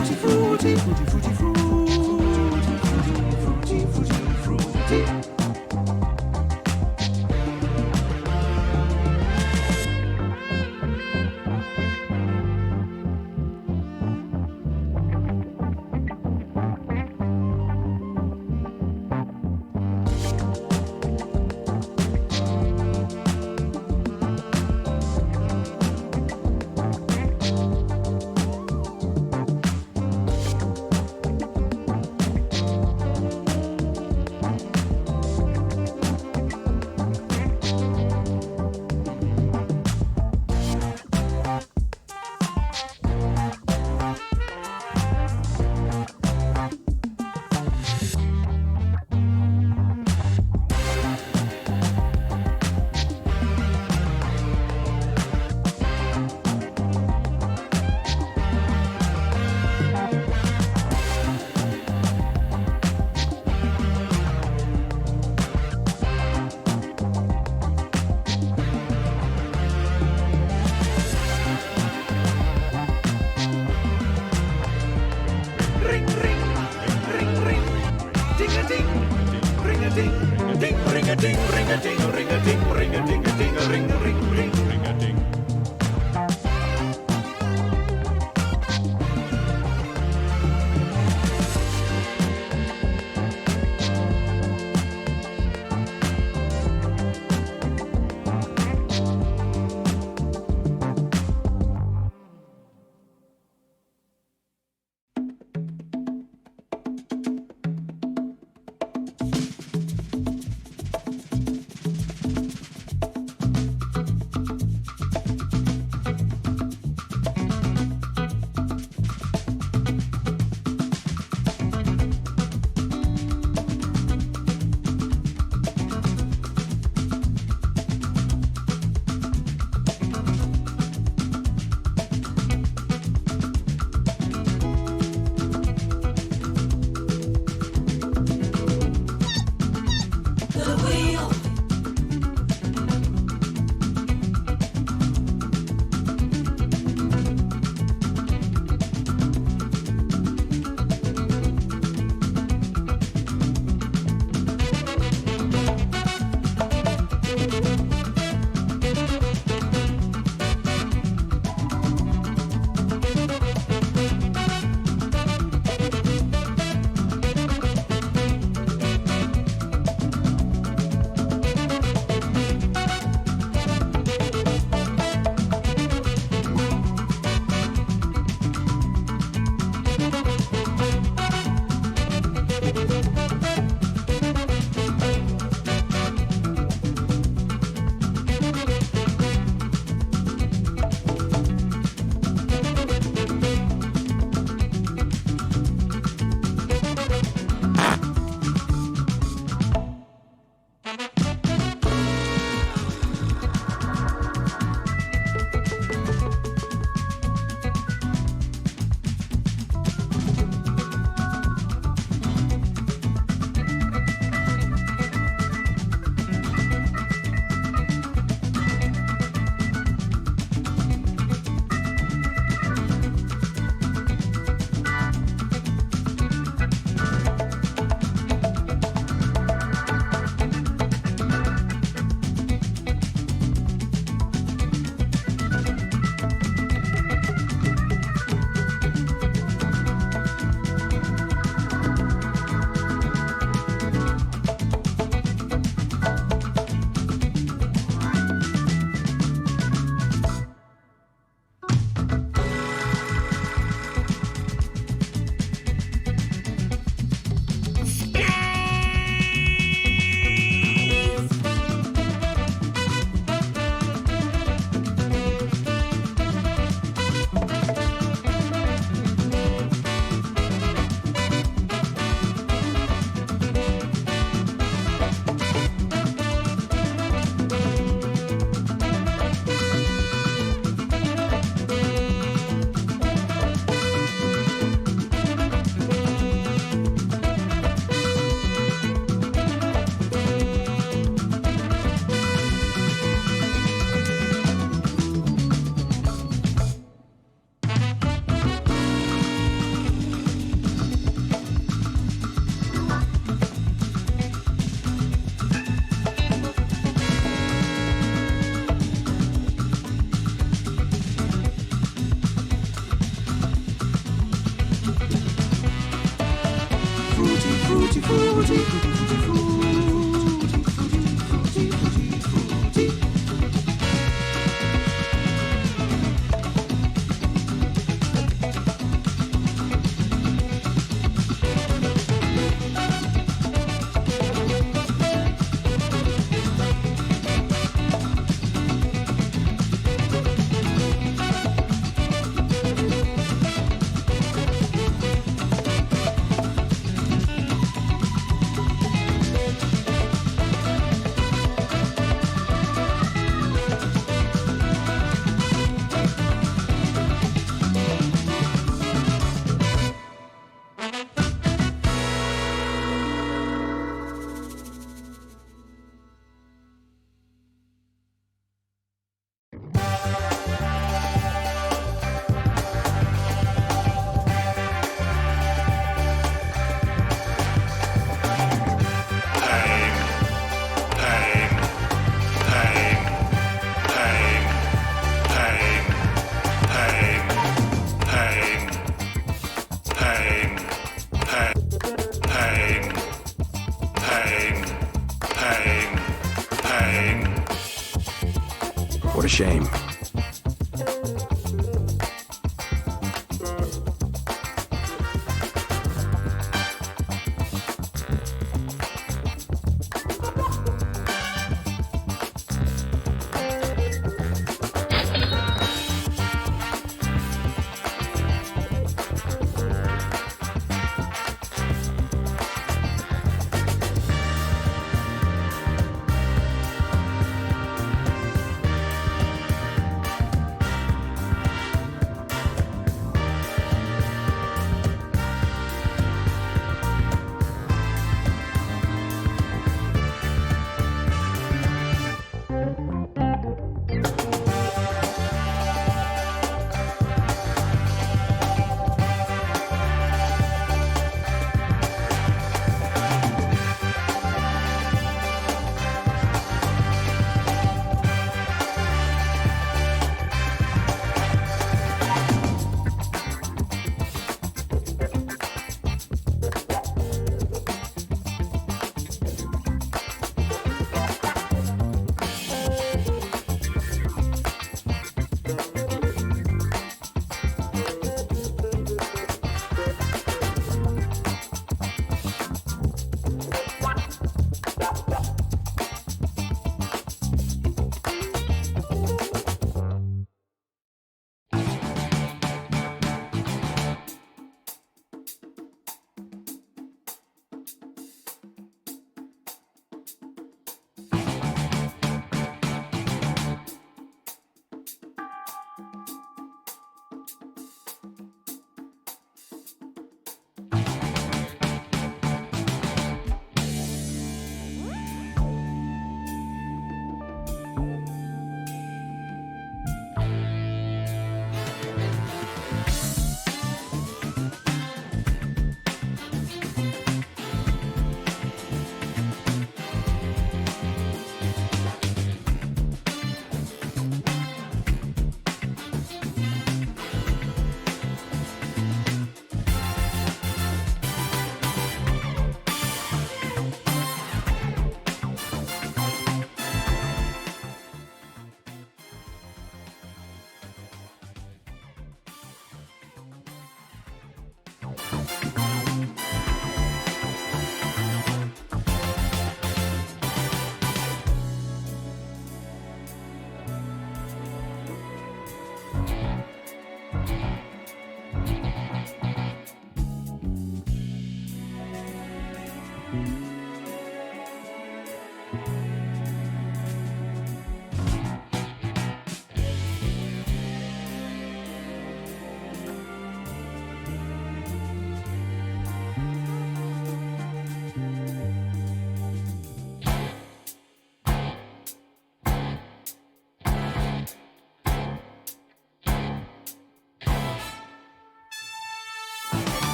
fruity, fruity, fruity, fruity, fruity, fruity.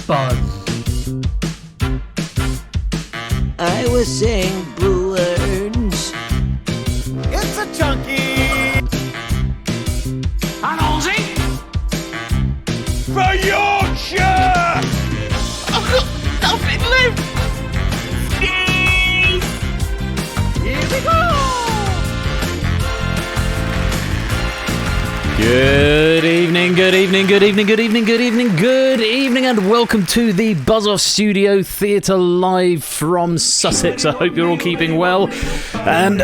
Buzz. I was saying blue words. It's a chunky. And Ozzy. For Yorkshire. I've got nothing left. Here we go. Good evening, and welcome to the Buzz Off Studio Theatre live from Sussex. I hope you're all keeping well. And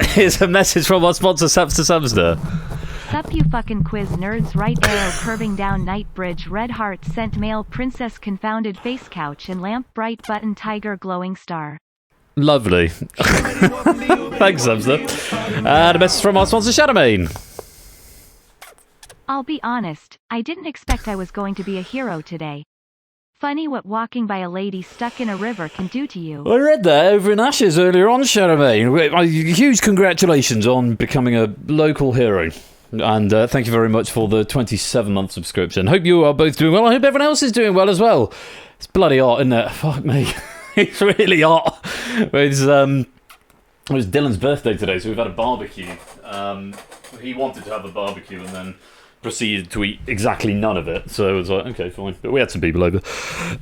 here's a message from our sponsor, Subster Subster. Sup you fucking quiz nerds, right arrow curving down night bridge, red heart sent mail, princess confounded face couch and lamp bright button tiger glowing star. Lovely. Thanks, Subster. And a message from our sponsor, Shadowmane. I'll be honest, I didn't expect I was going to be a hero today. Funny what walking by a lady stuck in a river can do to you. I read that over in Ashes earlier on, Shadowmane. Huge congratulations on becoming a local hero. And thank you very much for the 27-month subscription. Hope you are both doing well. I hope everyone else is doing well as well. It's bloody hot, isn't it? Fuck me. It's really hot. It was Dylan's birthday today, so we've had a barbecue. He wanted to have a barbecue and then proceeded to eat exactly none of it, so it was like, okay, fine. But we had some people over.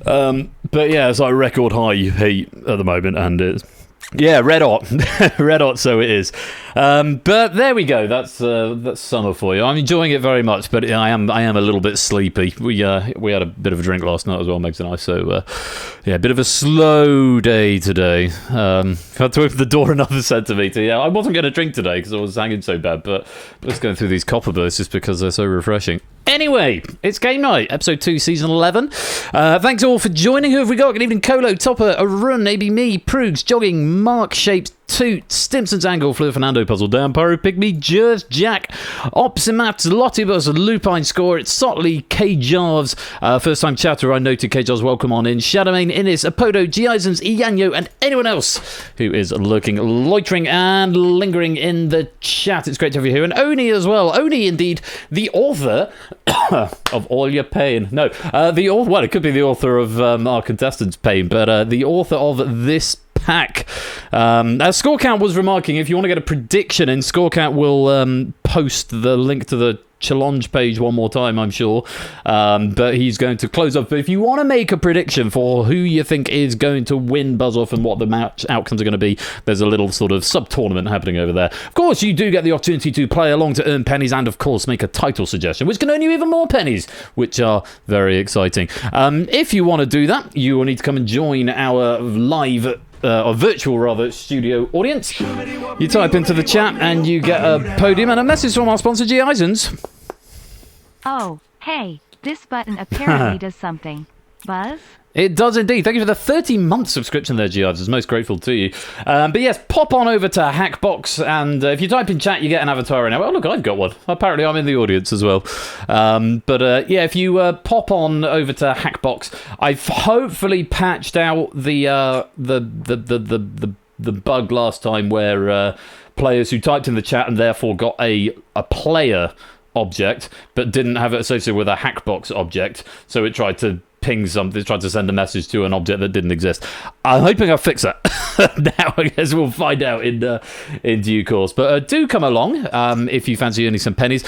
But yeah, it's like record high heat at the moment, and it's red hot. Red hot, so it is. But there we go. That's summer for you. I'm enjoying it very much, but I am a little bit sleepy. We had a bit of a drink last night as well, Megs and I. So a bit of a slow day today. Had to open the door another centimetre. Yeah, I wasn't going to drink today because I was hanging so bad, but let's go through these copper bursts just because they're so refreshing. Anyway, it's game night, episode 2, season 11. Thanks all for joining. Who have we got? Good evening, Colo, Topper, Arun, AB Me, Prugs, Jogging, Mark, Shapes, Toot, Stimson's Angle, Fleur, Fernando, Puzzle, Dan, Pyro, Pygmy, Jers, Jack, Opsimats, Lottibus, Lupine Score, it's Sotley, K Jarves, first time chatter, I noted K Jarves, welcome on in, Shadowmane, Innis, Apodo, Giazens, Ianyo, and anyone else who is lurking, loitering, and lingering in the chat. It's great to have you here. And Oni as well. Oni, indeed, the author of All Your Pain. No, the author, well, it could be the author of our contestants' pain, but the author of this pack. As Scorecount was remarking, if you want to get a prediction in, Scorecount will post the link to the challenge page one more time, I'm sure, but he's going to close up. But if you want to make a prediction for who you think is going to win Buzz Off and what the match outcomes are going to be, there's a little sort of sub-tournament happening over there. Of course, you do get the opportunity to play along to earn pennies and, of course, make a title suggestion, which can earn you even more pennies, which are very exciting. If you want to do that, you will need to come and join our live or virtual rather studio audience. You type into the chat and you get a podium and a message from our sponsor, G. Eisens. Oh, hey, this button apparently does something. Buzz? It does indeed. Thank you for the 30-month subscription there, G. Eisens. Most grateful to you. But yes, pop on over to Hackbox, and if you type in chat, you get an avatar in now. Oh, look, I've got one. Apparently, I'm in the audience as well. Yeah, if you pop on over to Hackbox, I've hopefully patched out the bug last time where players who typed in the chat and therefore got a player object, but didn't have it associated with a Hackbox object, so it tried to ping something, tried to send a message to an object that didn't exist. I'm hoping I'll fix that. Now I guess we'll find out in due course. But do come along if you fancy earning some pennies.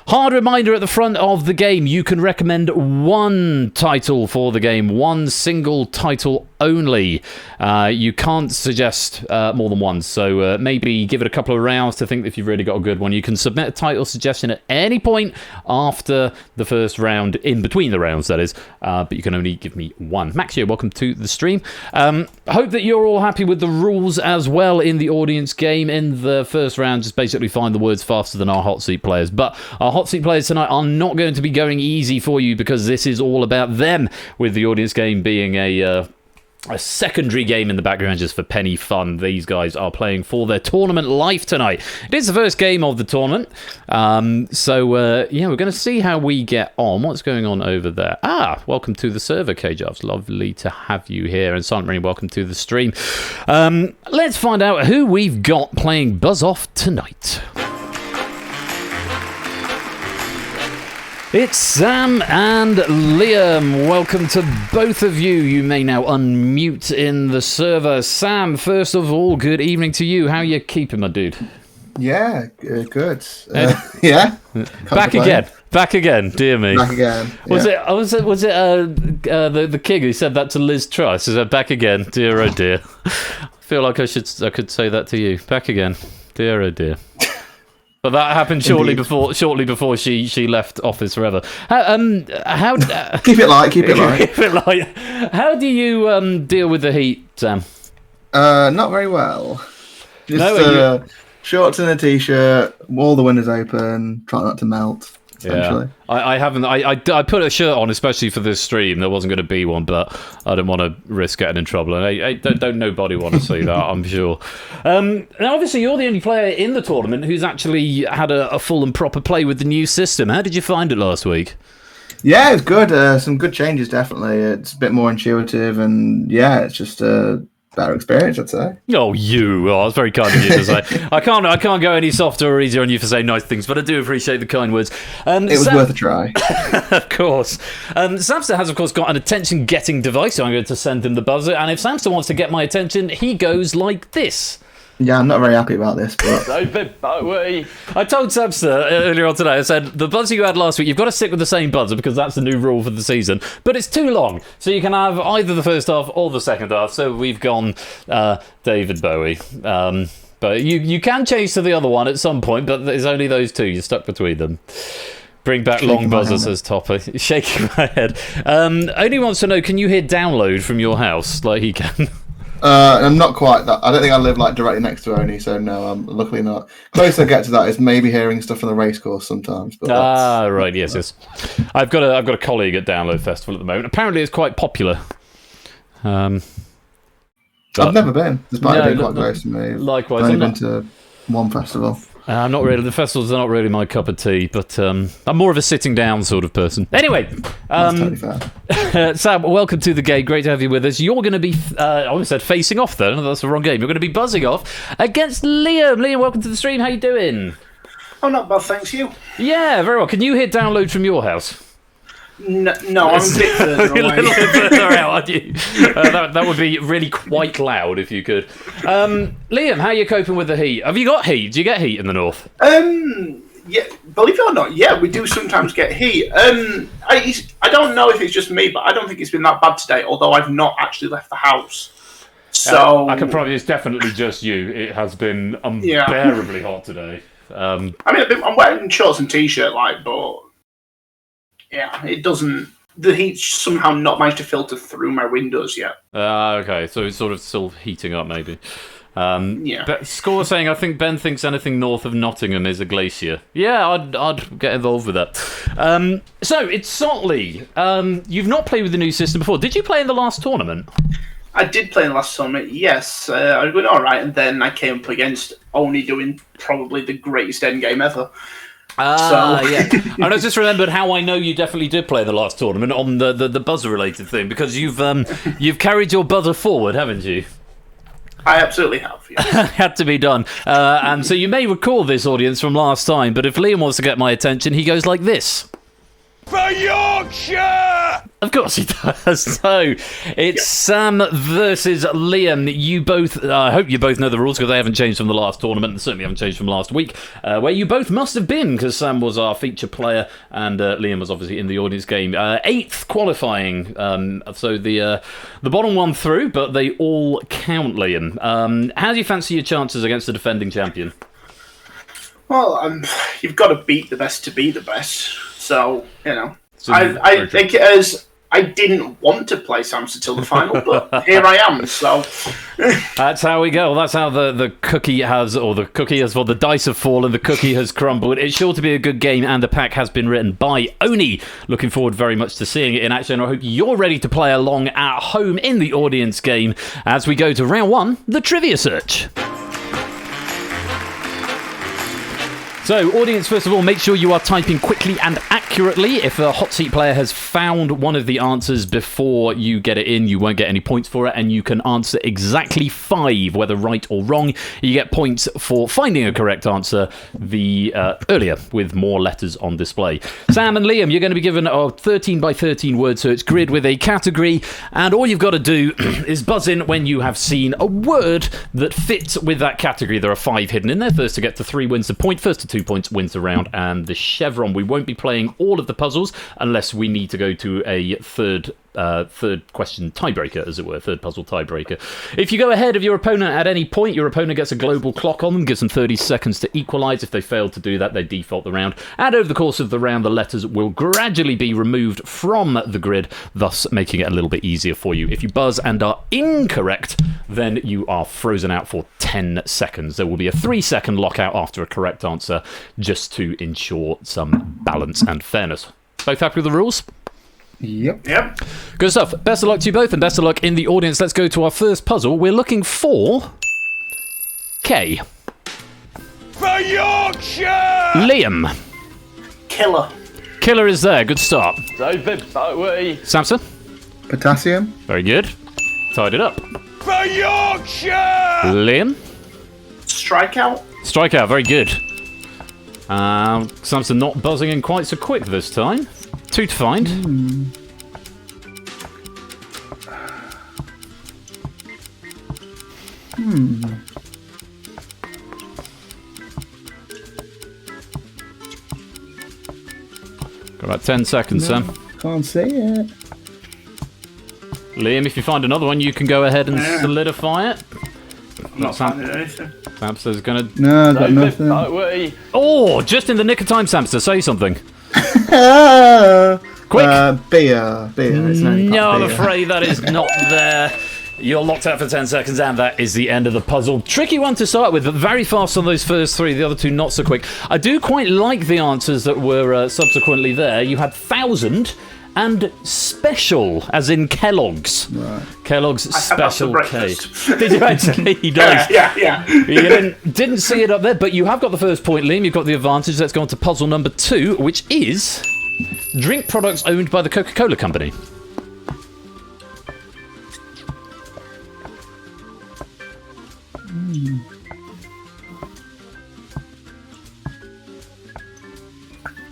Hard reminder at the front of the game, you can recommend one title for the game, one single title only. You can't suggest more than one, so maybe give it a couple of rounds to think if you've really got a good one. You can submit a title suggestion at any point after the first round, in between the rounds, that is, but you can only give me one. Maxio, welcome to the stream. Hope that you're all happy with the rules as well in the audience game. In the first round, just basically find the words faster than our hot seat players, but our hot seat players tonight are not going to be going easy for you because this is all about them, with the audience game being a a secondary game in the background just for penny fun. These guys are playing for their tournament life tonight. It is the first game of the tournament. So we're going to see how we get on. What's going on over there? Welcome to the server, KJovs. Lovely to have you here. And Silent Marine, welcome to the stream. Let's find out who we've got playing Buzz Off tonight. It's Sam and Liam. Welcome to both of you. You may now unmute in the server. Sam, first of all, good evening to you. How you keeping, my dude? Yeah, good. Yeah. Back again. Dear me. Back again. Yeah. Was it the king who said that to Liz Truss? Is that back again? Dear oh dear. I feel like I could say that to you. Back again. Dear oh dear. But that happened shortly before she left office forever. How keep it light. Keep it light. How do you deal with the heat, Sam? Not very well. Just shorts and a t-shirt, all the windows open, try not to melt. Essentially. Yeah, I haven't. I put a shirt on especially for this stream. There wasn't going to be one, but I didn't want to risk getting in trouble. And don't nobody want to see that, I'm sure. Now, obviously, you're the only player in the tournament who's actually had a full and proper play with the new system. How did you find it last week? Yeah, it's good. Some good changes, definitely. It's a bit more intuitive, and yeah, it's just a better experience, I'd say. It's very kind of you to say. I can't go any softer or easier on you for saying nice things, but I do appreciate the kind words. It was worth a try. Of course. Samster has, of course, got an attention-getting device, so I'm going to send him the buzzer, and if Samster wants to get my attention, he goes like this. Yeah, I'm not very happy about this, but... I told Samster earlier on today, I said, the buzzer you had last week, you've got to stick with the same buzzer because that's the new rule for the season, but it's too long, so you can have either the first half or the second half, so we've gone David Bowie. But you can change to the other one at some point, but there's only those two, you're stuck between them. Bring back long buzzer, says Topper. Shaking my head. Only wants to know, can you hear download from your house like he can? I'm not quite that. I don't think I live directly next to Oni, so no, I'm luckily not. Closer I get to that is maybe hearing stuff from the race course sometimes. But right, yes. I've got a colleague at Download Festival at the moment. Apparently, it's quite popular. I've never been. Despite it being quite close to me. Likewise, I've only been to one festival. I'm not really. The festivals are not really my cup of tea, but I'm more of a sitting down sort of person. Anyway, that's totally fair. Sam, welcome to the game. Great to have you with us. You're going to be, I almost said facing off though. No, that's the wrong game. You're going to be buzzing off against Liam. Liam, welcome to the stream. How you doing? Oh, not bad, thanks. You? Yeah, very well. Can you hit download from your house? No, I'm a bit further away. A little bit further out, aren't you? That would be really quite loud if you could. Liam, how are you coping with the heat? Have you got heat? Do you get heat in the north? Yeah, believe it or not, yeah, we do sometimes get heat. I don't know if it's just me, but I don't think it's been that bad today, although I've not actually left the house. So I can probably, it's definitely just you. It has been unbearably hot today. I'm wearing shorts and t-shirt, but yeah, it doesn't. The heat's somehow not managed to filter through my windows yet. Okay, so it's sort of still heating up, maybe. Yeah. Score saying, I think Ben thinks anything north of Nottingham is a glacier. Yeah, I'd get involved with that. So it's Sotley. You've not played with the new system before. Did you play in the last tournament? I did play in the last tournament, yes. I was going all right, and then I came up against Oni doing probably the greatest endgame ever. Yeah. And I just remembered how I know you definitely did play the last tournament on the buzzer-related thing, because you've carried your buzzer forward, haven't you? I absolutely have, yes. Had to be done. And so you may recall this, audience, from last time, but if Liam wants to get my attention, he goes like this. For Yorkshire! Of course he does. So it's Sam versus Liam. You both, I hope you both know the rules because they haven't changed from the last tournament and certainly haven't changed from last week, where you both must have been because Sam was our feature player and Liam was obviously in the audience game. 8th qualifying. So the bottom one through, but they all count, Liam. How do you fancy your chances against the defending champion? Well, you've got to beat the best to be the best. So, I think as I didn't want to play Samson till the final, but here I am. So that's how we go. That's how the cookie has, or the cookie has, well, the dice have fallen, the cookie has crumbled. It's sure to be a good game, and the pack has been written by Oni. Looking forward very much to seeing it in action, and I hope you're ready to play along at home in the audience game as we go to round 1, the trivia search. So, audience, first of all, make sure you are typing quickly and accurately. If a hot seat player has found one of the answers before you get it in, you won't get any points for it, and you can answer exactly 5, whether right or wrong. You get points for finding a correct answer earlier with more letters on display. Sam and Liam, you're going to be given a 13 by 13 word search grid with a category, and all you've got to do is buzz in when you have seen a word that fits with that category. There are 5 hidden in there. First to get to 3 wins the point. First to 2 points wins the round and the chevron. We won't be playing all of the puzzles unless we need to go to a third question tiebreaker, as it were, third puzzle tiebreaker. If you go ahead of your opponent at any point, your opponent gets a global clock on them, gives them 30 seconds to equalise. If they fail to do that, they default the round. And over the course of the round, the letters will gradually be removed from the grid, thus making it a little bit easier for you. If you buzz and are incorrect, then you are frozen out for 10 seconds. There will be a 3-second lockout after a correct answer, just to ensure some balance and fairness. Both happy with the rules? Yep. Good stuff. Best of luck to you both, and best of luck in the audience. Let's go to our first puzzle. We're looking for K. For Yorkshire! Liam. Killer. Killer is there. Good start. David Bowie! Samson. Potassium. Very good. Tied it up. For Yorkshire! Liam. Strikeout. Strikeout. Very good. Samson not buzzing in quite so quick this time. 2 to find. Got about 10 seconds, Sam. Can't see it. Liam, if you find another one, you can go ahead and solidify it. I'm not finding anything. Samson's gonna... No, I've got nothing. Bowie! Oh, just in the nick of time, Samson, say something. Quick! Beer. It's No, I'm beer. afraid that is not there. You're locked out for 10 seconds, and that is the end of the puzzle. Tricky one to start with, but very fast on those first 3. The other 2 not so quick. I do quite like the answers that were subsequently there. You had 1,000 and special, as in Kellogg's. Right. Kellogg's Special for K. breakfast. Did you actually? He does. Yeah. You didn't see it up there, but you have got the first point, Liam. You've got the advantage. Let's go on to puzzle number 2, which is drink products owned by the Coca-Cola Company.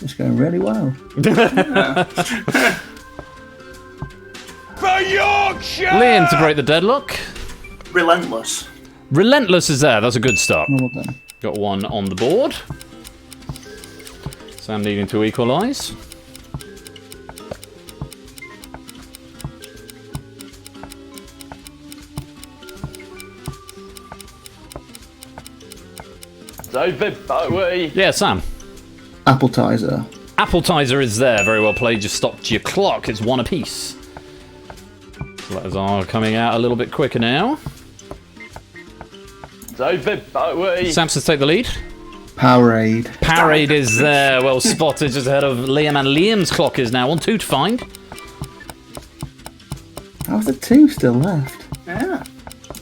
It's going really well. For Yorkshire! Liam to break the deadlock. Relentless. Relentless is there. That's a good start. Well done. Got 1 on the board. Sam needing to equalise. David Bowie! Yeah, Sam. Appetizer. Appetizer is there. Very well played. Just stopped your clock. It's 1 apiece. Letters are coming out a little bit quicker now. David Bowie! Samson's take the lead. Powerade. Powerade is there. Well spotted, just ahead of Liam, and Liam's clock is now on 2 to find. How's the 2 still left? Yeah.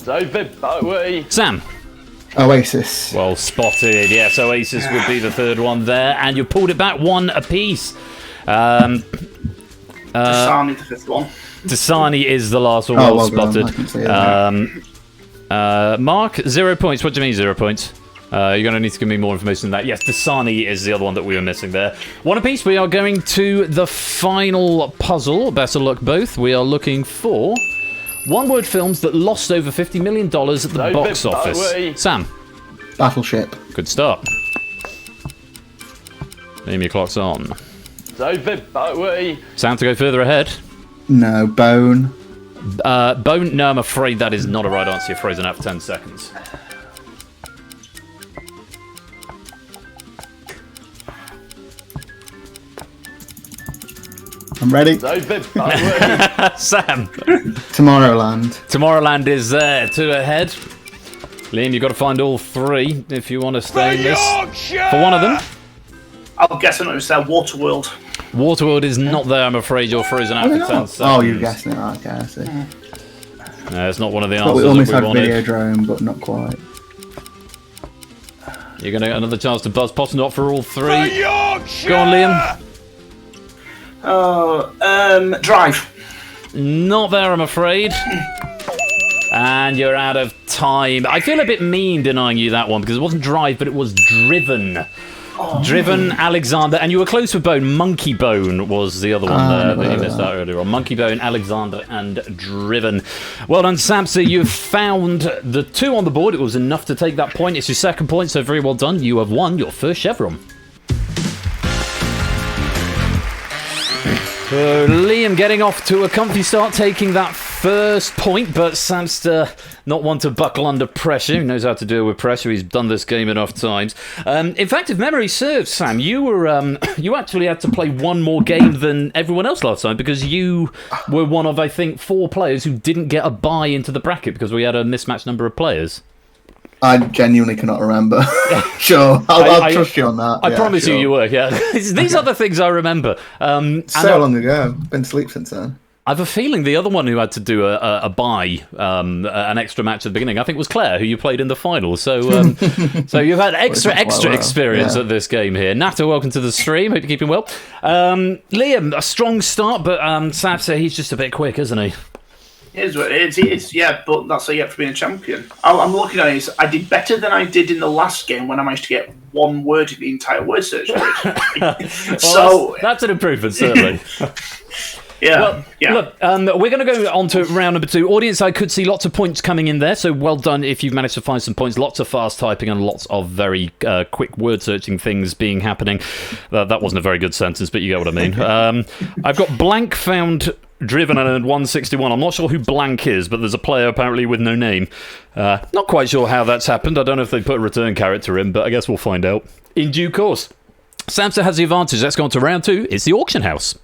David Bowie! Sam. Oasis. Well spotted. Yes, Oasis would be the third one there, and you pulled it back 1 apiece. Dasani, the 5th one. Dasani is the last one. Oh, Well well done. spotted. I can see that. Mark, 0 points. What do you mean 0 points? You're going to need to give me more information than that. Yes, Dasani is the other one that we were missing there. 1 apiece. We are going to the final puzzle. Best of luck both. We are looking for one-word films that lost over $50 million at the David box office. Bowie. Sam, Battleship. good start. Name your clock's on. David Bowie! Sam to go further ahead. No. Bone. Bone. No, I'm afraid that is not a right answer. You're frozen out for 10 seconds. I'm ready. Sam. Tomorrowland is there. 2 ahead. Liam, you've got to find all 3 if you want to stay in this. For one of them. I'll guess I know it's there. Waterworld. Waterworld is not there, I'm afraid. You're frozen out for 10 seconds. Oh, you're guessing it. Okay, I see. No, it's not one of the But answers we almost that had we wanted. Videodrome, but not quite. You're going to get another chance to buzz pots, not for all 3. Go on, Liam. Drive. Not there, I'm afraid. And you're out of time. I feel a bit mean denying you that one because it wasn't Drive, but it was Driven. Driven, Alexander, and you were close with Bone. Monkey Bone was the other one there that you missed out earlier on. Monkey Bone, Alexander, and Driven. Well done, Samsa. You've found the 2 on the board. It was enough to take that point. It's your second point, so very well done. You have won your first chevron. So Liam getting off to a comfy start, taking that first point, but Sam's not one to buckle under pressure. He knows how to deal with pressure. He's done this game enough times. In fact, if memory serves, Sam, you were you actually had to play one more game than everyone else last time because you were one of, I think, 4 players who didn't get a bye into the bracket because we had a mismatched number of players. I genuinely cannot remember. Sure, I'll trust you on that. I promise you were, yeah. These are the things I remember. So long ago. Been asleep since then. I have a feeling the other one who had to do a bye, an extra match at the beginning, I think was Claire, who you played in the final. So so you've had extra experience at this game here. Nata, welcome to the stream. Hope you're keeping well. Liam, a strong start, but Sapsa, he's just a bit quick, isn't he? It is what it is. He is, yeah, but that's how you have to be a champion. I'm looking at it. I did better than I did in the last game when I managed to get one word in the entire word search. Well, that's an improvement, certainly. Yeah. Look, we're going to go on to round number 2. Audience, I could see lots of points coming in there, so well done if you've managed to find some points. Lots of fast typing and lots of very quick word searching things happening. That wasn't a very good sentence, but you get what I mean. I've got blank found Driven and 161. I'm not sure who blank is, but there's a player apparently with no name. Not quite sure how that's happened. I don't know if they put a return character in, but I guess we'll find out in due course. Samsa has the advantage. Let's go on to round 2. It's the auction house.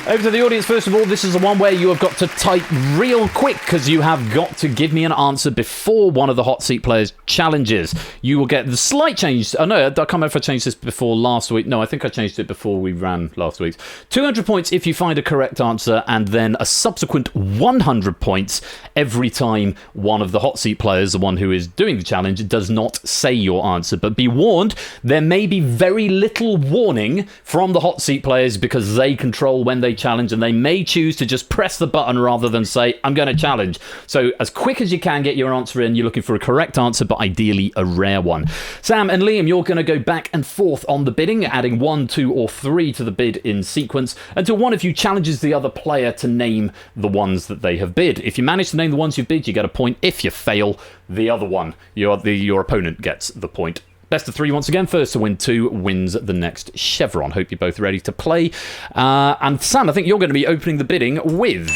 Over to the audience, first of all. This is the one where you have got to type real quick because you have got to give me an answer before one of the hot seat players challenges. You will get the slight change. Oh, no, I can't remember if I changed this before last week. No, I think I changed it before we ran last week. 200 points if you find a correct answer, and then a subsequent 100 points every time one of the hot seat players, the one who is doing the challenge, does not say your answer. But be warned, there may be very little warning from the hot seat players because they control when they challenge, and they may choose to just press the button rather than say, I'm going to challenge. So as quick as you can, get your answer in. You're looking for a correct answer, but ideally a rare one. Sam and Liam, you're going to go back and forth on the bidding, adding 1, 2, or 3 to the bid in sequence until one of you challenges the other player to name the ones that they have bid. If you manage to name the ones you've bid, you get a point. If you fail, the other one, your opponent gets the point. Best of 3 once again. First to win 2 wins the next chevron. Hope you're both ready to play. And Sam, I think you're going to be opening the bidding with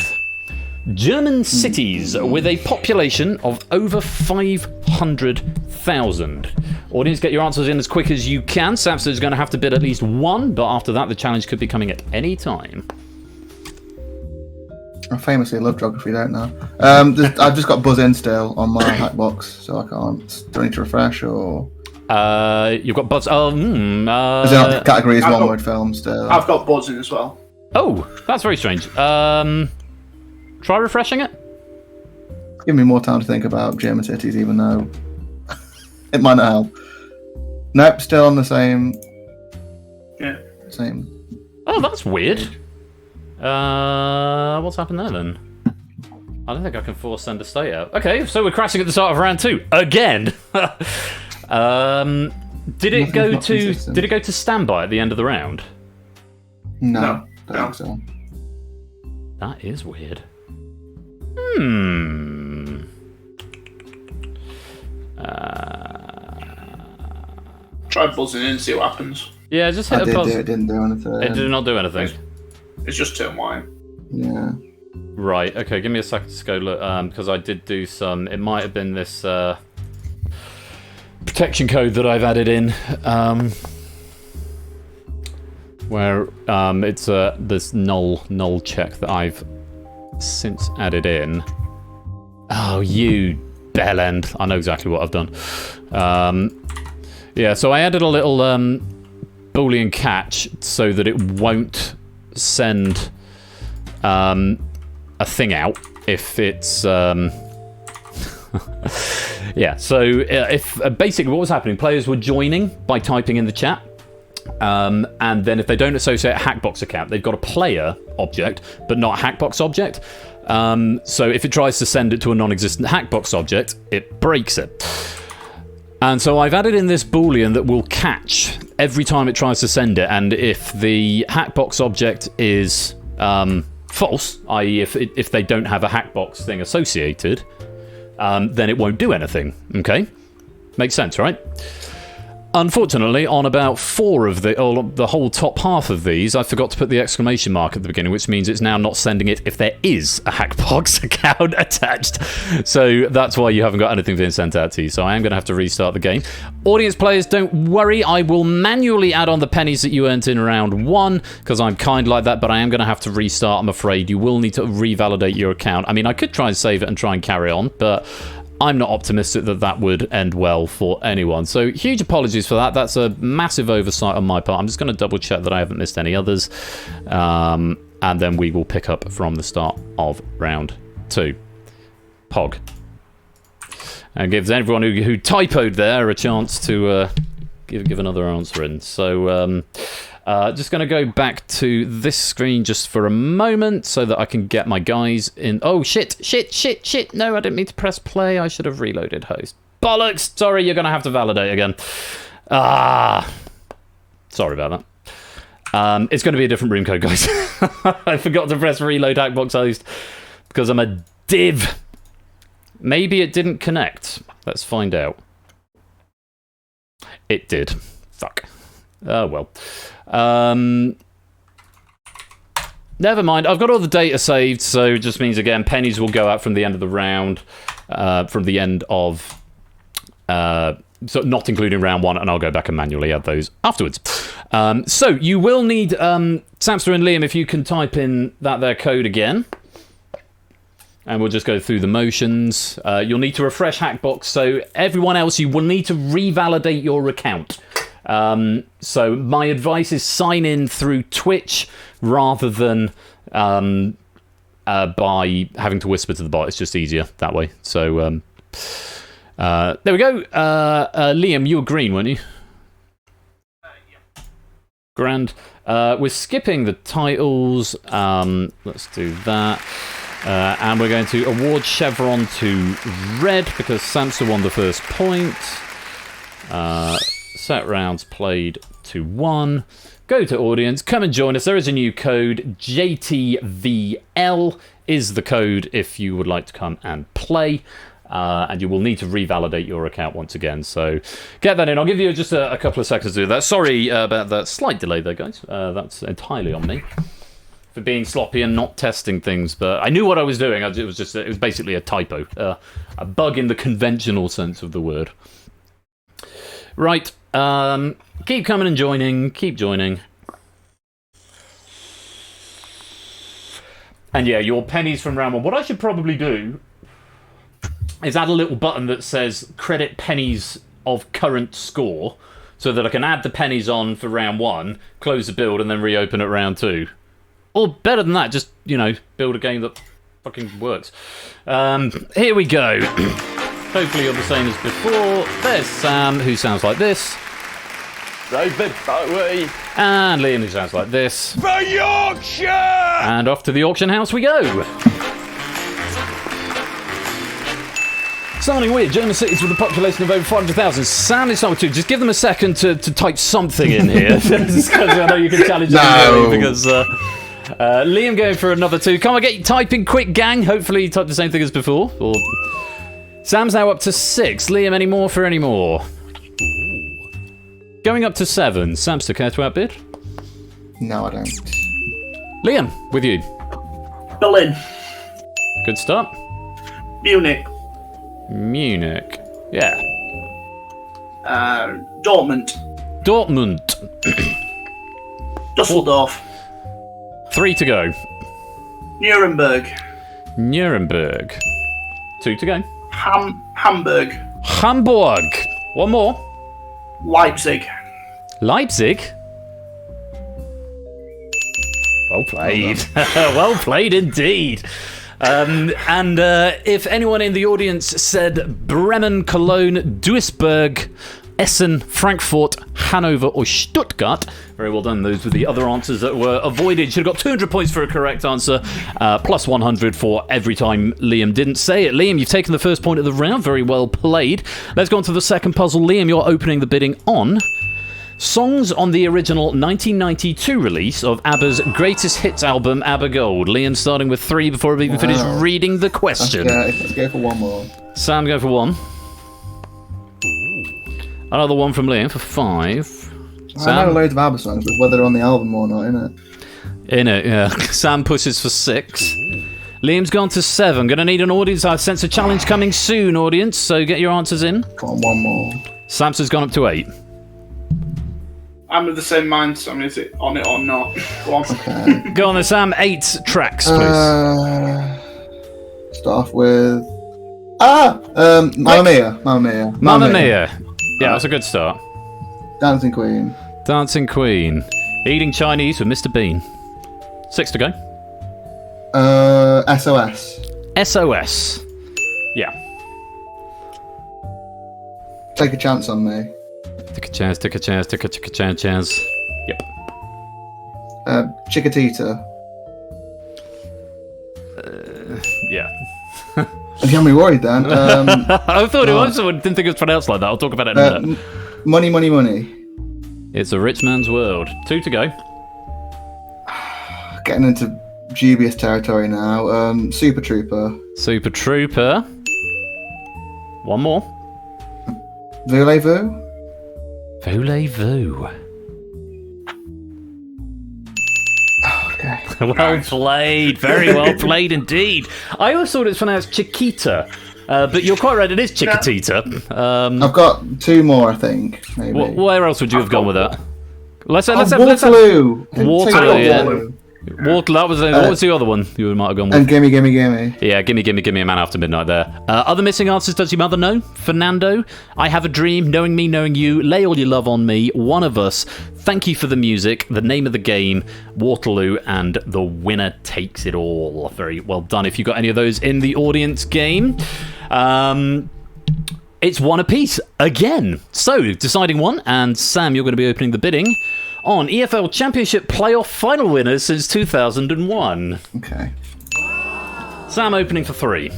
German cities with a population of over 500,000. Audience, get your answers in as quick as you can. Samsa is going to have to bid at least 1, but after that, the challenge could be coming at any time. I famously love geography, don't know. I've just got buzz in still on my hack box, so I can't. Do I need to refresh or? You've got buzz. Is the category is one word film still? I've got buzzing as well. Oh, that's very strange. Try refreshing it. Give me more time to think about German cities, even though it might not help. Nope, still on the same. Yeah. Same. Oh, that's weird. What's happened there then? I don't think I can force send a state out. Okay, so we're crashing at the start of round 2 again. Did it go to standby at the end of the round? No. Don't think so. That is weird. Try buzzing in and see what happens. Yeah, just hit a buzz. It didn't do anything. It did not do anything. It's just turn white. Yeah. Right, okay, give me a second to go look, because I did do some. It might have been this protection code that I've added in. where it's this null check that I've since added in. Oh, you bellend. I know exactly what I've done. Yeah, so I added a little Boolean catch so that it won't send a thing out if it's... yeah, so if basically what was happening, players were joining by typing in the chat. And then if they don't associate a Hackbox account, they've got a player object, but not a Hackbox object. So if it tries to send it to a non-existent Hackbox object, it breaks it. And so I've added in this Boolean that will catch every time it tries to send it, and if the Hackbox object is false, i.e. if they don't have a Hackbox thing associated, then it won't do anything, okay? Makes sense, right? Unfortunately, on about 4 of the whole top half of these, I forgot to put the exclamation mark at the beginning, which means it's now not sending it if there is a Hackbox account attached. So that's why you haven't got anything being sent out to you. So I am going to have to restart the game. Audience players, don't worry. I will manually add on the pennies that you earned in round 1, because I'm kind like that, but I am going to have to restart, I'm afraid. You will need to revalidate your account. I mean, I could try and save it and try and carry on, but I'm not optimistic that that would end well for anyone. So huge apologies for that. That's a massive oversight on my part. I'm just going to double check that I haven't missed any others. And then we will pick up from the start of round 2. Pog. And gives everyone who typoed there a chance to give another answer in. So just going to go back to this screen just for a moment so that I can get my guys in. Oh, shit. No, I didn't mean to press play. I should have reloaded host. Bollocks. Sorry, you're going to have to validate again. Sorry about that. It's going to be a different room code, guys. I forgot to press reload Hackbox host because I'm a div. Maybe it didn't connect. Let's find out. It did. Fuck. Oh, well. Never mind. I've got all the data saved, so it just means, again, pennies will go out from the end of the round, from the end of... so not including round 1, and I'll go back and manually add those afterwards. So you will need... Samster and Liam, if you can type in their code again. And we'll just go through the motions. You'll need to refresh Hackbox, so everyone else, you will need to revalidate your account. So my advice is sign in through Twitch rather than by having to whisper to the bot. It's just easier that way. So there we go. Liam, you were green, weren't you? Yeah. Grand. We're skipping the titles. Let's do that. And we're going to award chevron to red because Samsa won the first point. Set rounds played to 1. Go to audience. Come and join us. There is a new code. JTVL is the code if you would like to come and play. And you will need to revalidate your account once again. So get that in. I'll give you just a couple of seconds to do that. Sorry about that slight delay there, guys. That's entirely on me for being sloppy and not testing things. But I knew what I was doing. It was basically a typo. A bug in the conventional sense of the word. Right. Keep coming and joining. Keep joining. And yeah, your pennies from round 1. What I should probably do is add a little button that says credit pennies of current score so that I can add the pennies on for round 1, close the build, and then reopen at round 2. Or better than that, just, build a game that fucking works. Here we go. Hopefully you're the same as before. There's Sam, who sounds like this. David Bowie. And Liam, who sounds like this. For Yorkshire! And off to the auction house we go. Starting with German cities with a population of over 500,000. Sam, let's start with 2. Just give them a second to type something in here. Because I know you can challenge them because Liam going for another 2. Come on, get your typing quick, gang. Hopefully you type the same thing as before. Or Sam's now up to 6. Liam, any more for any more? Ooh. Going up to 7. Sam, still care to outbid? No, I don't. Liam, with you. Berlin. Good start. Munich. Yeah. Dortmund. Dortmund. Dusseldorf. 3 to go. Nuremberg. Nuremberg. 2 to go. Hamburg. Hamburg. 1 more. Leipzig. Leipzig. Well played. Well played indeed. If anyone in the audience said Bremen, Cologne, Duisburg, Essen, Frankfurt, Hanover, or Stuttgart, very well done. Those were the other answers that were avoided. You should have got 200 points for a correct answer, plus 100 for every time Liam didn't say it. Liam, you've taken the first point of the round. Very well played. Let's go on to the second puzzle. Liam, you're opening the bidding on songs on the original 1992 release of ABBA's greatest hits album, ABBA Gold. Liam starting with 3 before we even finish reading the question. Let's go for 1 more. Sam, go for 1. Another 1 from Liam for 5. Sam? I know loads of ABBA songs, but whether they're on the album or not, innit? In it, yeah. Sam pushes for 6. Liam's gone to 7. Gonna need an audience. I sense a challenge coming soon, audience, so get your answers in. Come on, 1 more. Samson's gone up to 8. I'm of the same mind, so is it on it or not? Go on. Okay. Go on then, Sam. 8 tracks, please. Start off with... Mamma Mia. Mamma Mia. Yeah, that's a good start. Dancing Queen. Dancing Queen. Eating Chinese with Mr. Bean. 6 to go. SOS. SOS. Yeah. Take a Chance on Me. Take a chance, take a chance, take a chance. Yep. Chiquitita. Yeah. You had me worried then. I thought it was. I didn't think it was pronounced like that. I'll talk about it in a minute. Money, Money, Money. It's a rich man's world. 2 to go. Getting into dubious territory now. Super Trooper. Super Trooper. 1 more. Voulez-vous? Voulez-vous. Okay. Well played. Very well played indeed. I always thought it was pronounced Chiquita. But you're quite right, it is Chiquitita. I've got 2 more, I think. Maybe. Where else would you have gone with that? Let's have Waterloo. Waterloo, yeah. What was the other one you might have gone with? And Gimme, Gimme, Gimme. Yeah, gimme, a Man After Midnight there. Other missing answers, does your mother know? Fernando, I Have a Dream, Knowing Me, Knowing You, Lay All Your Love on Me, One of Us, Thank You for the Music, The Name of the Game, Waterloo, and The Winner Takes It All. Very well done if you got any of those in the audience game. It's 1 apiece again. So, deciding one, and Sam, you're going to be opening the bidding on EFL Championship playoff final winners since 2001. Okay. Sam opening for 3.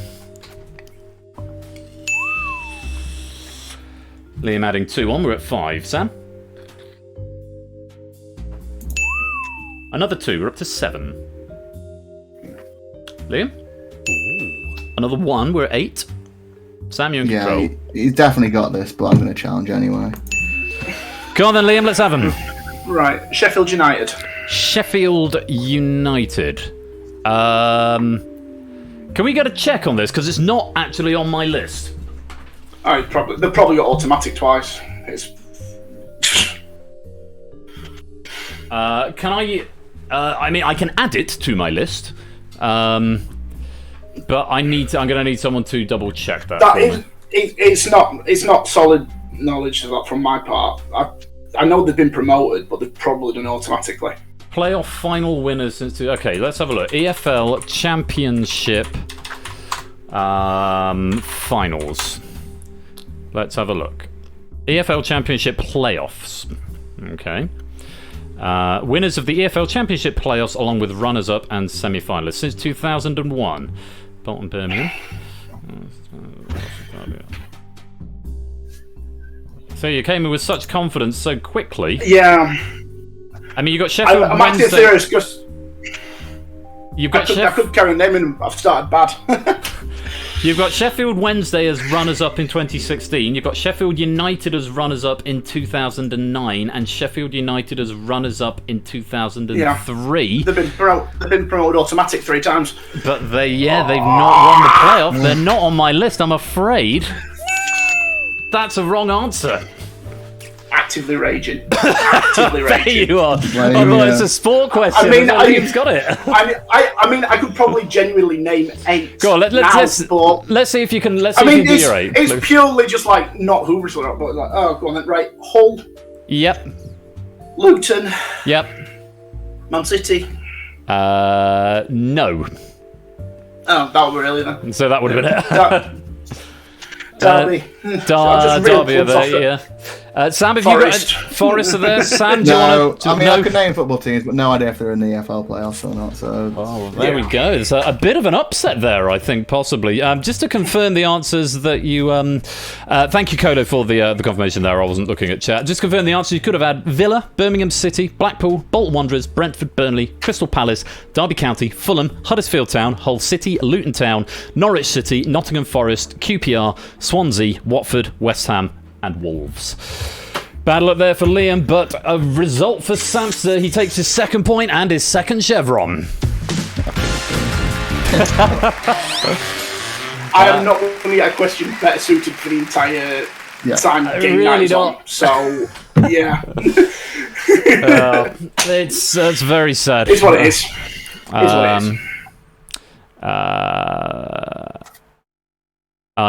Liam adding 2 on. We're at 5. Sam? Another 2. We're up to 7. Liam? Another 1. We're at 8. Sam, you're in control. He's definitely got this, but I'm going to challenge anyway. Go on then, Liam. Let's have him. Right, Sheffield United. Sheffield United. Can we get a check on this? Because it's not actually on my list. Oh, they've probably got automatic twice. Can I... I mean, I can add it to my list. But I'm going to need someone to double check that. It's not solid knowledge of that from my part. I know they've been promoted, but they've probably done it automatically. Playoff final winners since... Okay, let's have a look. EFL Championship finals. Let's have a look. EFL Championship playoffs. Okay. Winners of the EFL Championship playoffs along with runners-up and semi-finalists since 2001. Bolton Birmingham. So you came in with such confidence so quickly. Yeah. I mean, you got Sheffield I'm Wednesday. actually serious because I could carry naming. I've started bad. You've got Sheffield Wednesday as runners-up in 2016. You've got Sheffield United as runners-up in 2009, and Sheffield United as runners-up in 2003. Yeah. They've been promoted automatic 3 times. But they've not won the playoff. They're not on my list, I'm afraid. That's a wrong answer. actively raging. Actively There raging. you are. Well, Although yeah. it's a sport question. I mean, Liam's got it. I mean, I could probably genuinely name 8. Go on, let's see if you can. Let's see if you can do your 8. it's purely just like not Hoovers, but like, oh, go on then. Right, Hull, Yep. Luton, Yep. Man City. No. Oh, that would be really then. So that would have been it. Derby. Derby are there, yeah. Sam, have Forest. you got Forest are there? Sam, do you No, want to? I mean, I could name football teams, but no idea if they're in the EFL playoffs or not. So, Oh, there we go. It's a bit of an upset there, I think, possibly. Just to confirm the answers that you... thank you, Kodo, for the confirmation there. I wasn't looking at chat. Just confirm the answers. You could have had Villa, Birmingham City, Blackpool, Bolton Wanderers, Brentford, Burnley, Crystal Palace, Derby County, Fulham, Huddersfield Town, Hull City, Luton Town, Norwich City, Nottingham Forest, QPR, Swansea, Watford, West Ham, and Wolves. Bad luck there for Liam, but a result for Samster. He takes his second point and his second chevron. I am not going to get a question better suited for the entire time game really night don't. on. So, yeah. That's very sad. It's what it is. It's what it is.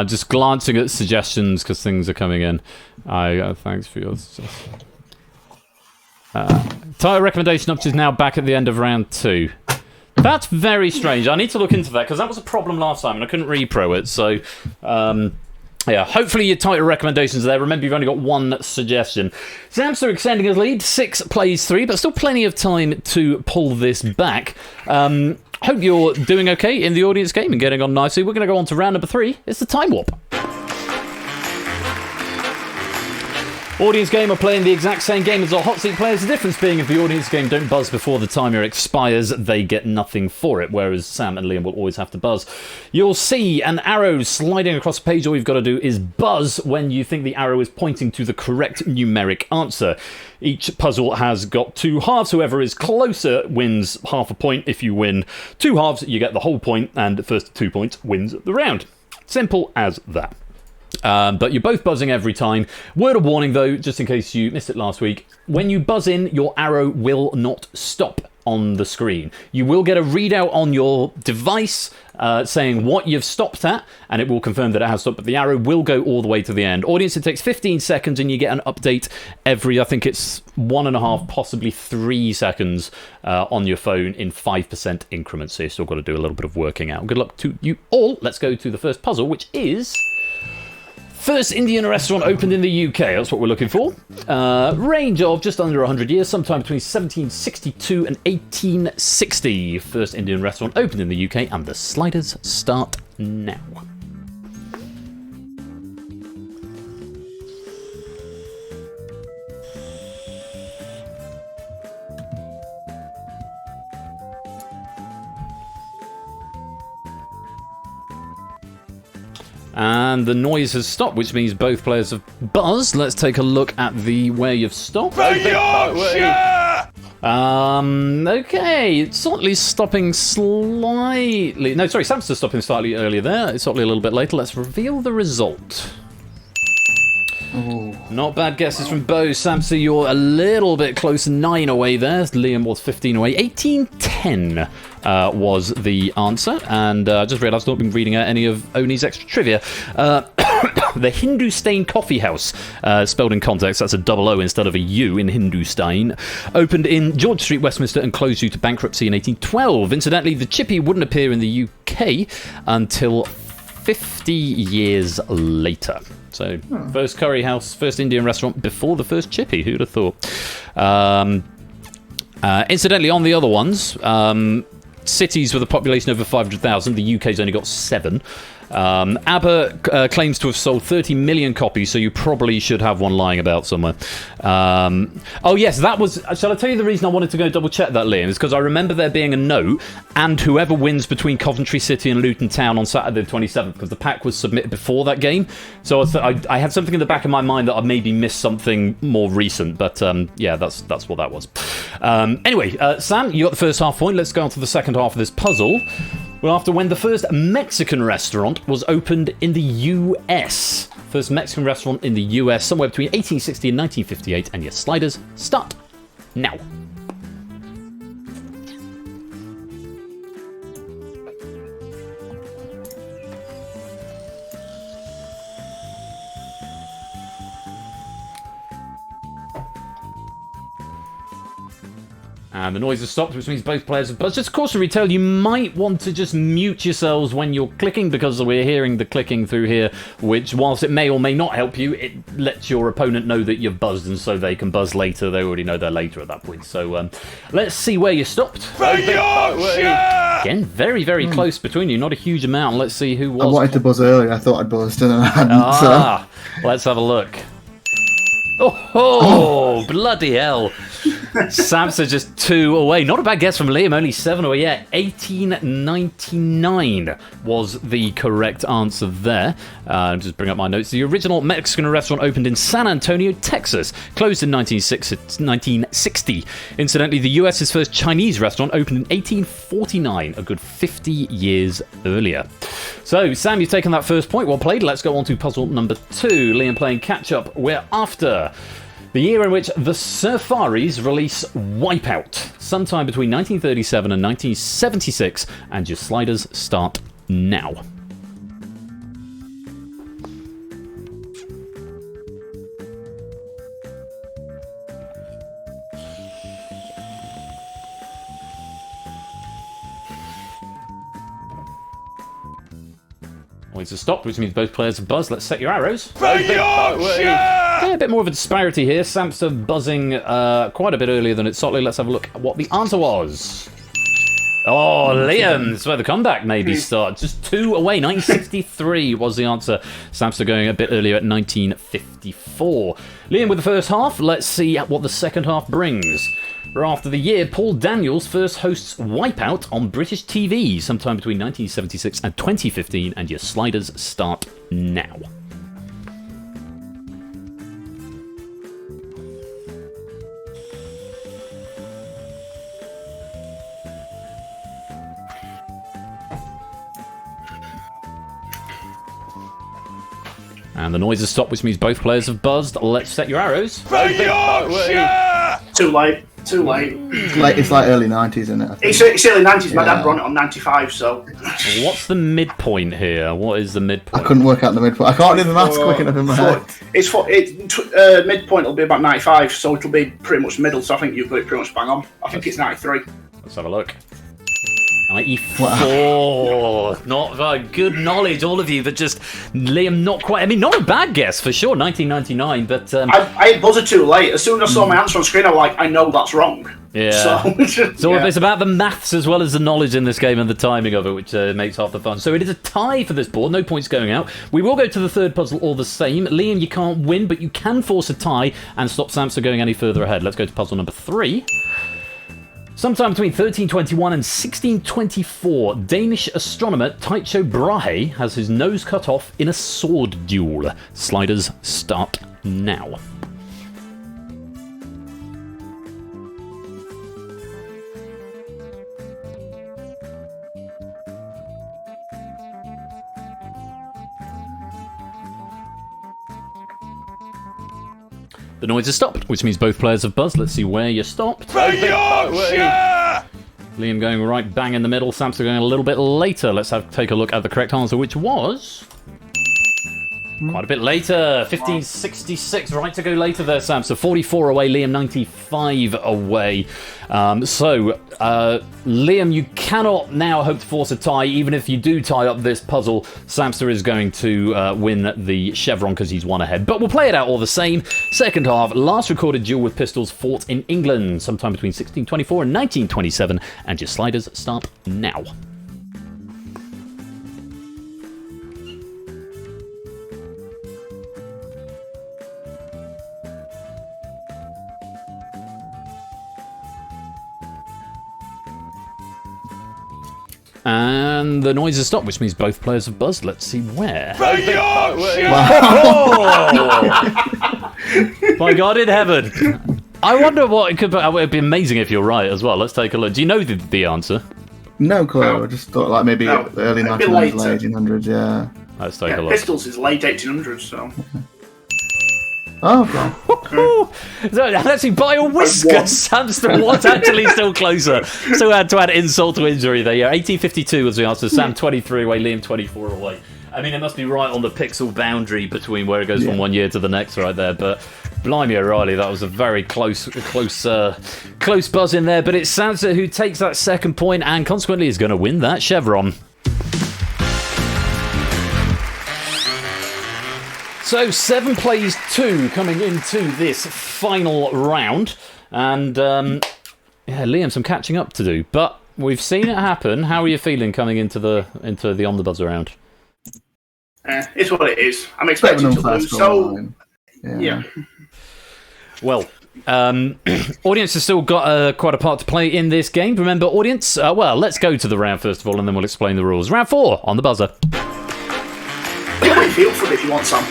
Just glancing at suggestions because things are coming in. Thanks for your suggestion. Title recommendation option is now back at the end of round 2. That's very strange. I need to look into that because that was a problem last time and I couldn't repro it. So, yeah, hopefully your title recommendations are there. Remember, you've only got one suggestion. Samster extending his lead, 6 plays 3, but still plenty of time to pull this back. Hope you're doing okay in the audience game and getting on nicely. We're going to go on to round number 3. It's the Time Warp. Audience game are playing the exact same game as our hot seat players. The difference being if the audience game don't buzz before the timer expires, they get nothing for it, whereas Sam and Liam will always have to buzz. You'll see an arrow sliding across the page. All you've got to do is buzz when you think the arrow is pointing to the correct numeric answer. Each puzzle has got 2 halves. Whoever is closer wins half a point. If you win 2 halves, you get the whole point, and the first 2 points wins the round. Simple as that. But you're both buzzing every time. Word of warning though, just in case you missed it last week, when you buzz in, your arrow will not stop on the screen. You will get a readout on your device saying what you've stopped at, and it will confirm that it has stopped, but the arrow will go all the way to the end. Audience, it takes 15 seconds and you get an update every, I think it's 1.5, possibly 3 seconds on your phone in 5% increments, so you've still got to do a little bit of working out. Good luck to you all. Let's go to the first puzzle, which is... First Indian restaurant opened in the UK, that's what we're looking for. Range of just under 100 years, sometime between 1762 and 1860. First Indian restaurant opened in the UK, and the sliders start now. And the noise has stopped, which means both players have buzzed. Let's take a look at the where you've stopped. Yorkshire! Okay, it's slightly stopping slightly. No, sorry, Samster's stopping slightly earlier there. It's slightly a little bit later. Let's reveal the result. Ooh. Not bad guesses from Bo. Samster, you're a little bit closer, 9 away there. Liam was 15 away. 1810 was the answer. And just realised I've not been reading out any of Oni's extra trivia. The Hindustan Coffee House, spelled in context, that's a double O instead of a U in Hindustan, opened in George Street, Westminster, and closed due to bankruptcy in 1812. Incidentally, the chippy wouldn't appear in the UK until 50 years later. So, first curry house, first Indian restaurant before the first chippy. Who'd have thought? Incidentally, on the other ones, cities with a population over 500,000, the UK's only got 7. ABBA claims to have sold 30 million copies, so you probably should have one lying about somewhere. Oh yes, that was... Shall I tell you the reason I wanted to go double check that, Liam? Is because I remember there being a note, and whoever wins between Coventry City and Luton Town on Saturday the 27th, because the pack was submitted before that game. So I had something in the back of my mind that I maybe missed something more recent, but yeah, that's what that was. Anyway, Sam, you got the first half point. Let's go on to the second half of this puzzle. Well, after when the first Mexican restaurant was opened in the US. First Mexican restaurant in the US, somewhere between 1860 and 1958, and your sliders start now. And the noise has stopped, which means both players have buzzed. Just cautionary tale, you might want to just mute yourselves when you're clicking, because we're hearing the clicking through here, which, whilst it may or may not help you, it lets your opponent know that you've buzzed, and so they can buzz later. They already know they're later at that point. So let's see where you stopped. Again, very, very close between you. Not a huge amount. Let's see who was. I wanted to buzz earlier. I thought I'd buzzed, and I hadn't. So. Let's have a look. Oh, bloody hell. Sam's just 2 away. Not a bad guess from Liam, only 7 away. Yeah, 1899 was the correct answer there. Just bring up my notes. The original Mexican restaurant opened in San Antonio, Texas. Closed in 1960. Incidentally, the US's first Chinese restaurant opened in 1849, a good 50 years earlier. So, Sam, you've taken that first point. Well played. Let's go on to puzzle number 2. Liam playing catch-up. We're after the year in which the Safaris release Wipeout, sometime between 1937 and 1976, and your sliders start now. Points have stopped, which means both players have buzzed. Let's set your arrows. Yeah, a bit more of a disparity here. Samster buzzing quite a bit earlier than it. Let's have a look at what the answer was. Oh, Liam, that's where the comeback maybe starts. Just 2 away. 1963 was the answer. Samster going a bit earlier at 1954. Liam with the first half. Let's see what the second half brings. We're after the year Paul Daniels first hosts Wipeout on British TV, sometime between 1976 and 2015, and your sliders start now. And the noise has stopped, which means both players have buzzed. Let's set your arrows. Too late. Too late. It's like early 90s, isn't it? It's early 90s. My dad brought it on 95, so. What's the midpoint here? What is the midpoint? I couldn't work out the midpoint. I can't do the maths quick enough in my head. Midpoint will be about 95, so it'll be pretty much middle, so I think you've got it pretty much bang on. I think it's 93. Let's have a look. 94. Wow. Not good knowledge, all of you, but just Liam, not quite. I mean, not a bad guess for sure. 1999, but I buzzed too late. As soon as I saw my answer on screen, I was like, I know that's wrong. Yeah. So it's about the maths as well as the knowledge in this game and the timing of it, which makes half the fun. So it is a tie for this board. No points going out. We will go to the third puzzle all the same. Liam, you can't win, but you can force a tie and stop Samson going any further ahead. Let's go to puzzle number 3. Sometime between 1321 and 1624, Danish astronomer Tycho Brahe has his nose cut off in a sword duel. Sliders start now. The noise has stopped, which means both players have buzzed. Let's see where you stopped. Liam going right bang in the middle. Samson going a little bit later. Let's take a look at the correct answer, which was quite a bit later. 1566. Right to go later there, Sam. So 44 away. Liam 95 away. Liam, you cannot now hope to force a tie. Even if you do tie up this puzzle, Samster is going to win the chevron because he's one ahead. But we'll play it out all the same. Second half, last recorded duel with pistols fought in England sometime between 1624 and 1927. And your sliders start now. And the noise has stopped, which means both players have buzzed. Let's see where. My God in heaven. I wonder what it could be. It would be amazing if you're right as well. Let's take a look. Do you know the answer? No clue. I just thought like maybe early 1900s, late 1800s, yeah. Let's take a look. Pistols is late 1800s, so. Oh, okay. So, actually, by a whisker, Samster was actually still closer. So we had to add insult to injury there. Yeah, 1852 was the answer. Sam 23 away, Liam 24 away. I mean, it must be right on the pixel boundary between where it goes from one year to the next right there. But blimey O'Reilly, that was a very close buzz in there. But it's Samster who takes that second point and consequently is going to win that chevron. So 7 plays 2 coming into this final round. And, Liam, some catching up to do. But we've seen it happen. How are you feeling coming into the On the Buzz round? It's what it is. I'm expecting to lose, so... Yeah. Well, audience has still got quite a part to play in this game. Remember, audience? Well, let's go to the round first of all, and then we'll explain the rules. Round 4 on the buzzer. Feel free if you want some.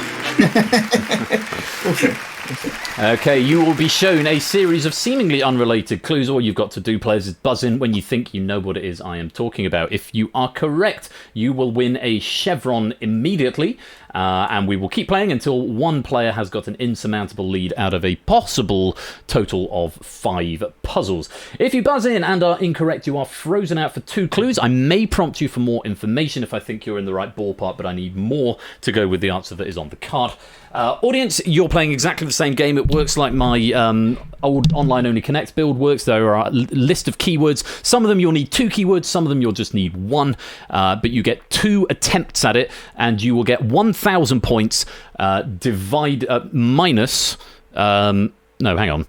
Okay, you will be shown a series of seemingly unrelated clues. All you've got to do, players, is buzz in when you think you know what it is I am talking about. If you are correct, you will win a chevron immediately, and we will keep playing until one player has got an insurmountable lead out of a possible total of 5 puzzles. If you buzz in and are incorrect, you are frozen out for 2 clues. I may prompt you for more information if I think you're in the right ballpark, but I need more to go with the answer that is on the card. Audience, you're playing exactly the same game. It works like my old Online Only Connect build works. There are a list of keywords. Some of them you'll need 2 keywords, some of them you'll just need 1. But you get 2 attempts at it, and you will get 1,000 points minus... no, hang on.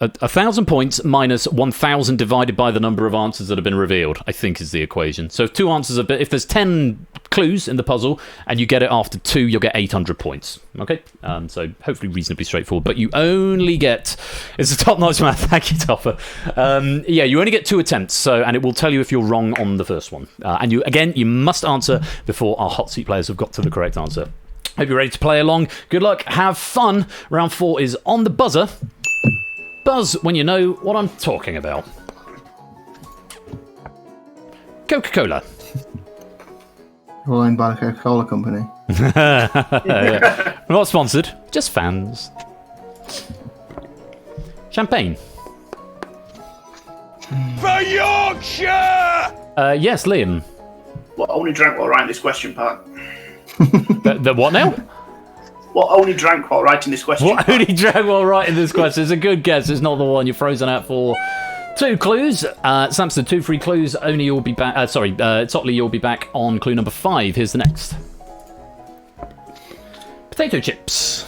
1,000 points minus 1,000 divided by the number of answers that have been revealed, I think is the equation. So if 2 answers are... If there's 10 clues in the puzzle and you get it after 2, you'll get 800 points. Okay? So hopefully reasonably straightforward. But you only get... It's a top-notch math. Thank you, Topper. You only get 2 attempts, and it will tell you if you're wrong on the first one. And you must answer before our hot seat players have got to the correct answer. Hope you're ready to play along. Good luck. Have fun. Round 4 is on the buzzer. Buzz when you know what I'm talking about. Coca-Cola. Owned by the Coca-Cola company. Yeah. We're not sponsored, just fans. Champagne. For Yorkshire! Yes, Liam. What only drank while writing this question, Pat? The what now? What only drank while writing this question? What only drank while writing this question? It's a good guess. It's not the one you're frozen out for. 2 clues. Samson, 2 free clues. Only you'll be back. Totley, you'll be back on clue number 5. Here's the next. Potato chips.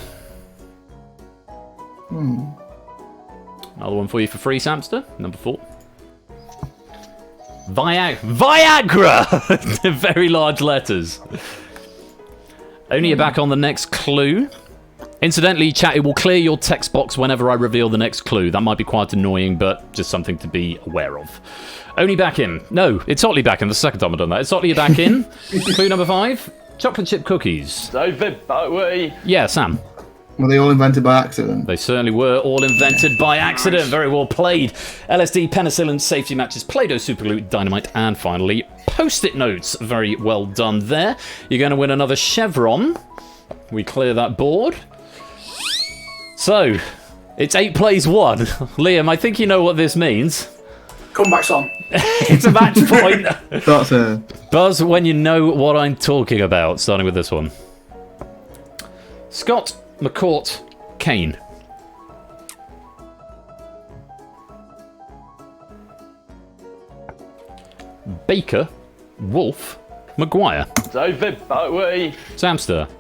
Another one for you for free, Samster. Number 4. Viagra! Very large letters. Only you're back on the next clue. Incidentally, chat, it will clear your text box whenever I reveal the next clue. That might be quite annoying, but just something to be aware of. Only back in. No, it's Otley back in. The second time I've done that. It's Otley back in. Clue number 5. Chocolate chip cookies. Yeah, Sam. Were they all invented by accident? They certainly were all invented by accident. Very well played. LSD, penicillin, safety matches, Play-Doh, superglue, dynamite, and finally, Post-it notes. Very well done there. You're going to win another chevron. We clear that board. So, it's 8 plays 1. Liam, I think you know what this means. Comeback's on. It's a match point. That's a... Buzz when you know what I'm talking about. Starting with this one. Scott McCourt Kane. Baker Wolf Maguire. David Bowie. Samster.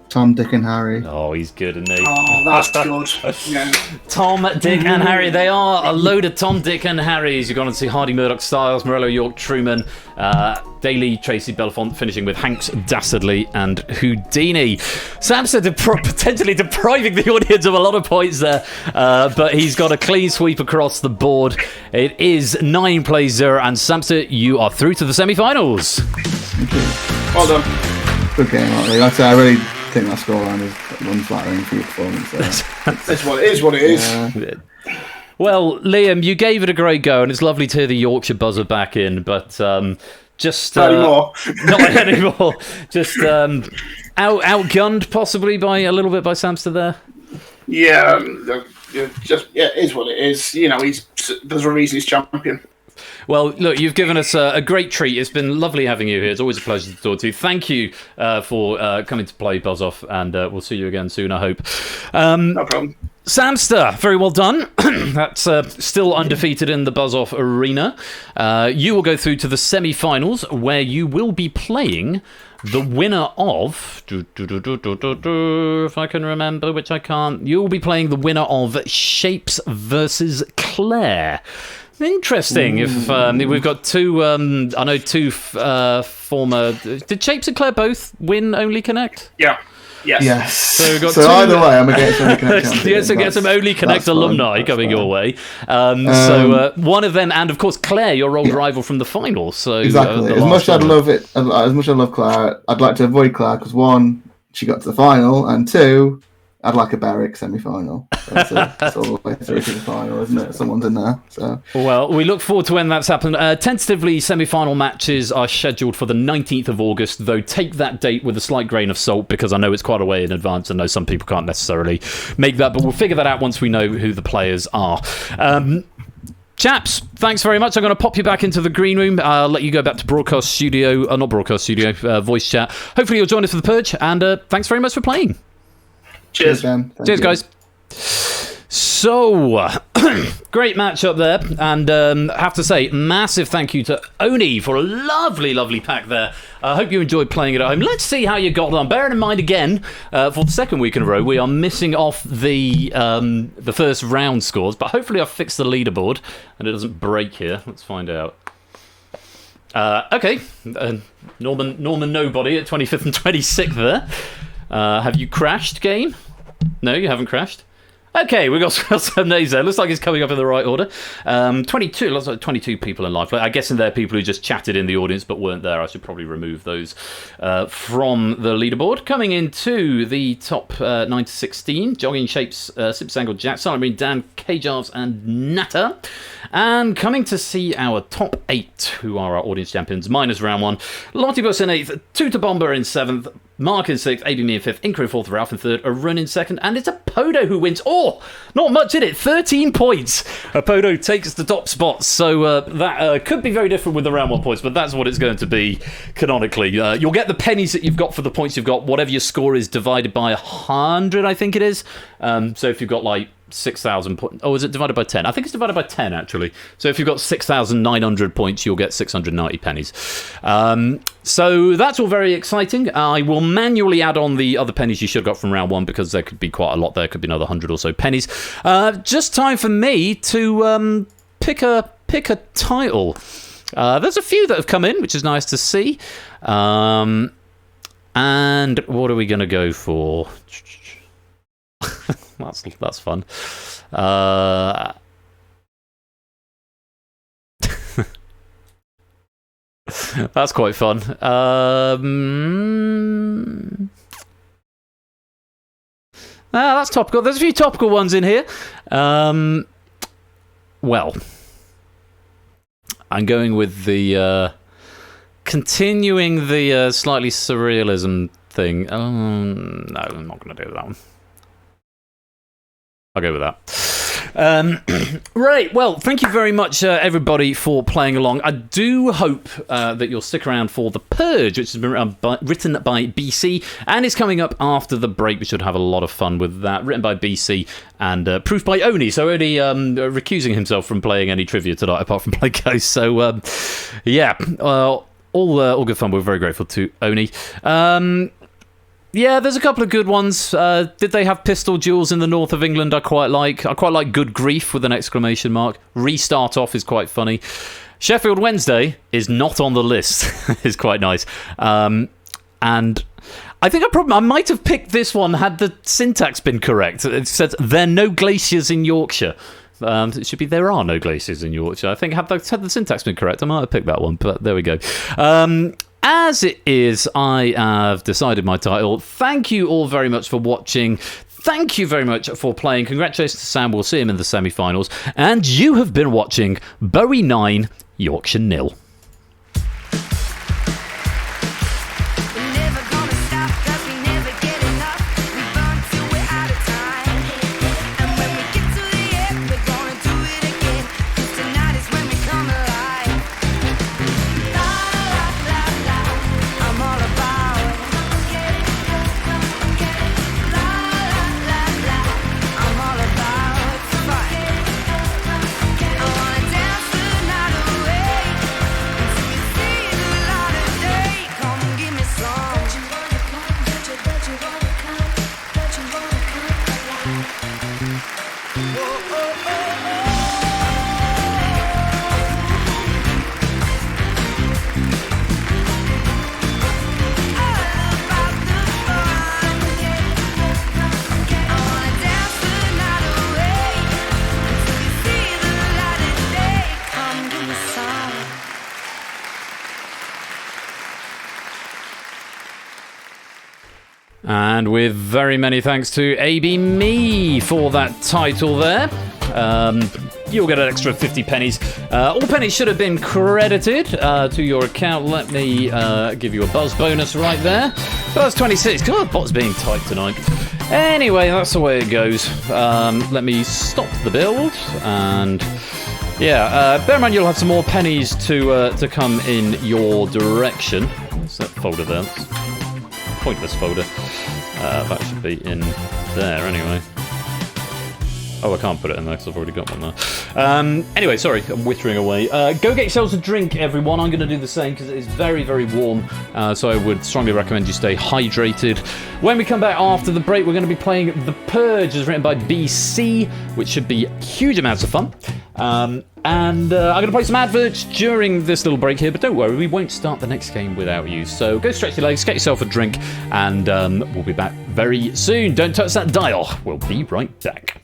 Tom, Dick and Harry. Oh, he's good, isn't he? Oh, that's good. Yeah. Tom, Dick and Harry. They are a load of Tom, Dick and Harrys. You're going to see Hardy, Murdoch, Styles, Morello, York, Truman, Daly, Tracy, Belfont, finishing with Hanks, Dastardly, and Houdini. Samson potentially depriving the audience of a lot of points there, but he's got a clean sweep across the board. It is 9 plays 0, and Samson, you are through to the semi-finals. Well done. Good game, Otley. Like I say, I really think that scoreline is unflattering for your performance. It's what it is. Yeah. Well, Liam, you gave it a great go, and it's lovely to hear the Yorkshire buzzer back in, but Just Not anymore. not anymore. Just outgunned possibly by a little bit by Samster there. Yeah, it is what it is. You know, there's a reason he's champion. Well, look, you've given us a great treat. It's been lovely having you here. It's always a pleasure to talk to you. Thank you for coming to play Buzz Off, and we'll see you again soon, I hope. No problem. Samster, very well done. That's still undefeated in the Buzz Off arena. You will go through to the semi-finals, where you will be playing the winner of... if I can remember, which I can't. You will be playing the winner of Shapes versus Claire. Interesting. If we've got two, I know two former. Did Shapes and Claire both win Only Connect? Yeah. Yes. So we've got either way, I'm against Only Connect. Yes, so get some Only Connect alumni coming your way. So one of them, and of course Claire, your old rival from the final. So exactly. As much as I love Claire, I'd like to avoid Claire because one, she got to the final, and two, I'd like a Barrick semi-final. That's all the way through to the final, isn't it? Someone's in there. So. Well, we look forward to when that's happened. Tentatively, semi-final matches are scheduled for the 19th of August, though take that date with a slight grain of salt, because I know it's quite a way in advance. I know some people can't necessarily make that, but we'll figure that out once we know who the players are. Chaps, thanks very much. I'm going to pop you back into the green room. I'll let you go back to broadcast studio, not broadcast studio, voice chat. Hopefully you'll join us for the Purge, and thanks very much for playing. Cheers. Cheers, guys. So, great match up there, and have to say, massive thank you to Oni for a lovely, lovely pack there. I hope you enjoyed playing it at home. Let's see how you got on. Bearing in mind, again, for the second week in a row, we are missing off the first round scores, but hopefully I've fixed the leaderboard, and it doesn't break here. Let's find out. Okay, Norman Nobody at 25th and 26th there. Have you crashed, game? No, you haven't crashed. Okay, we've got some names there. Looks like it's coming up in the right order. 22, looks like 22 people in live. I guess in there people who just chatted in the audience but weren't there. I should probably remove those from the leaderboard. Coming into the top 9 to 16, Jogging Shapes, Sips Angle, Jack, Silent Marine, Dan, K-Jarves and Natter. And coming to see our top 8, who are our audience champions, minus round 1, Lottie Bus in 8th, Tutor Bomber in 7th, Mark in 6th, AB Me in 5th, Incro 4th, Ralph in 3rd, a Run in 2nd, and it's a Podo who wins. Oh, not much in it, 13 points. A Podo takes the top spot, so that could be very different with the round 1 points, but that's what it's going to be canonically. You'll get the pennies that you've got for the points you've got, whatever your score is divided by 100, I think it is. So if you've got like 6,000 points. Oh, is it divided by 10? I think it's divided by 10, actually. So if you've got 6,900 points, you'll get 690 pennies. So that's all very exciting. I will manually add on the other pennies you should have got from round 1 because there could be quite a lot there. Could be another 100 or so pennies. Just time for me to pick a title. There's a few that have come in, which is nice to see. And what are we going to go for? That's fun. That's quite fun. That's topical. There's a few topical ones in here. Well, I'm going with the continuing the slightly surrealism thing. No, I'm not going to do that one. I'll go with that. Right, well, thank you very much, everybody, for playing along. I do hope that you'll stick around for The Purge, which has been written by BC, and is coming up after the break. We should have a lot of fun with that. Written by BC and proofed by Oni. So Oni recusing himself from playing any trivia tonight, apart from Plinko. So, yeah, all good fun. We're very grateful to Oni. Yeah, there's a couple of good ones. Did they have pistol duels in the north of England? I quite like Good Grief with an exclamation mark. Restart Off is quite funny. Sheffield Wednesday is not on the list. It's quite nice. And I think I might have picked this one had the syntax been correct. It says, there are no glaciers in Yorkshire. It should be, there are no glaciers in Yorkshire. I think had the syntax been correct, I might have picked that one, but there we go. As it is, I have decided my title. Thank you all very much for watching. Thank you very much for playing. Congratulations to Sam. We'll see him in the semi-finals. And you have been watching Bowie 9, Yorkshire 0. And with very many thanks to AB Me for that title there. You'll get an extra 50 pennies. All pennies should have been credited to your account. Let me give you a buzz bonus right there. Buzz 26. God, the bot's being tight tonight. Anyway, that's the way it goes. Let me stop the build. And yeah, bear in mind you'll have some more pennies to come in your direction. What's that folder there? Pointless folder. That should be in there anyway. Oh, I can't put it in there because I've already got one there. Anyway, sorry, I'm whittering away. Go get yourselves a drink, everyone. I'm going to do the same because it is very, very warm. So I would strongly recommend you stay hydrated. When we come back after the break, we're going to be playing The Purge, as written by BC, which should be huge amounts of fun. And I'm going to play some adverts during this little break here, but don't worry, we won't start the next game without you. So go stretch your legs, get yourself a drink, and we'll be back very soon. Don't touch that dial. We'll be right back.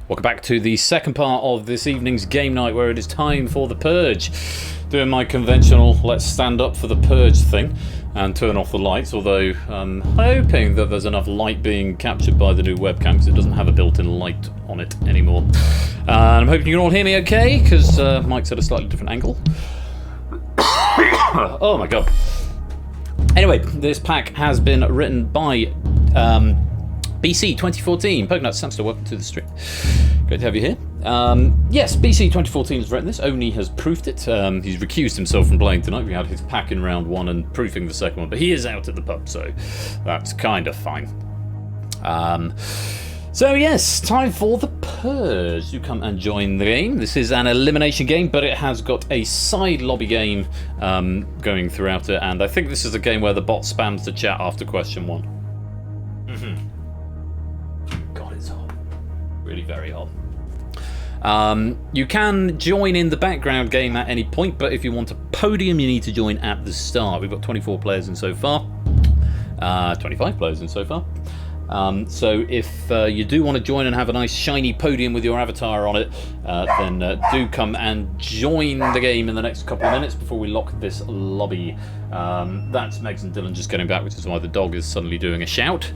Welcome back to the second part of this evening's game night, where it is time for the Purge. Doing my conventional let's stand up for the Purge thing and turn off the lights, although I'm hoping that there's enough light being captured by the new webcam, because it doesn't have a built-in light on it anymore. And I'm hoping you can all hear me okay, because Mike's at a slightly different angle. Oh my god. Anyway, this pack has been written by BC 2014. Pokenuts, Samster, welcome to the stream. Great to have you here. Yes, BC 2014 has written this. Oni has proofed it. He's recused himself from playing tonight. We had his pack in round 1 and proofing the second one, but he is out at the pub, so that's kind of fine. So yes, time for the Purge. You come and join the game. This is an elimination game, but it has got a side lobby game going throughout it, and I think this is a game where the bot spams the chat after question 1. God, it's hot. Really very hot. You can join in the background game at any point, but if you want a podium, you need to join at the start. We've got 24 players in so far. 25 players in so far. So if you do want to join and have a nice shiny podium with your avatar on it, then do come and join the game in the next couple of minutes before we lock this lobby. That's Megs and Dylan just getting back, which is why the dog is suddenly doing a shout.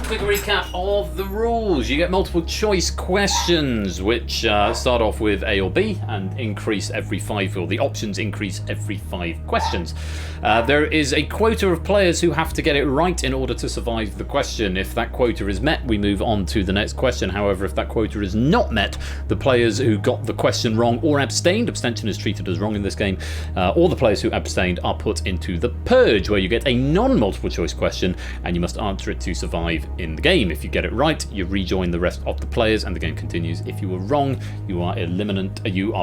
Quick recap of the rules. You get multiple choice questions, which start off with A or B and increase every 5, or the options increase every 5 questions. There is a quota of players who have to get it right in order to survive the question. If that quota is met, we move on to the next question. However, if that quota is not met, the players who got the question wrong or abstained — abstention is treated as wrong in this game — or the players who abstained are put into the Purge, where you get a non-multiple choice question and you must answer it to survive in the game. If you get it right, you rejoin the rest of the players and the game continues. If you were wrong, you are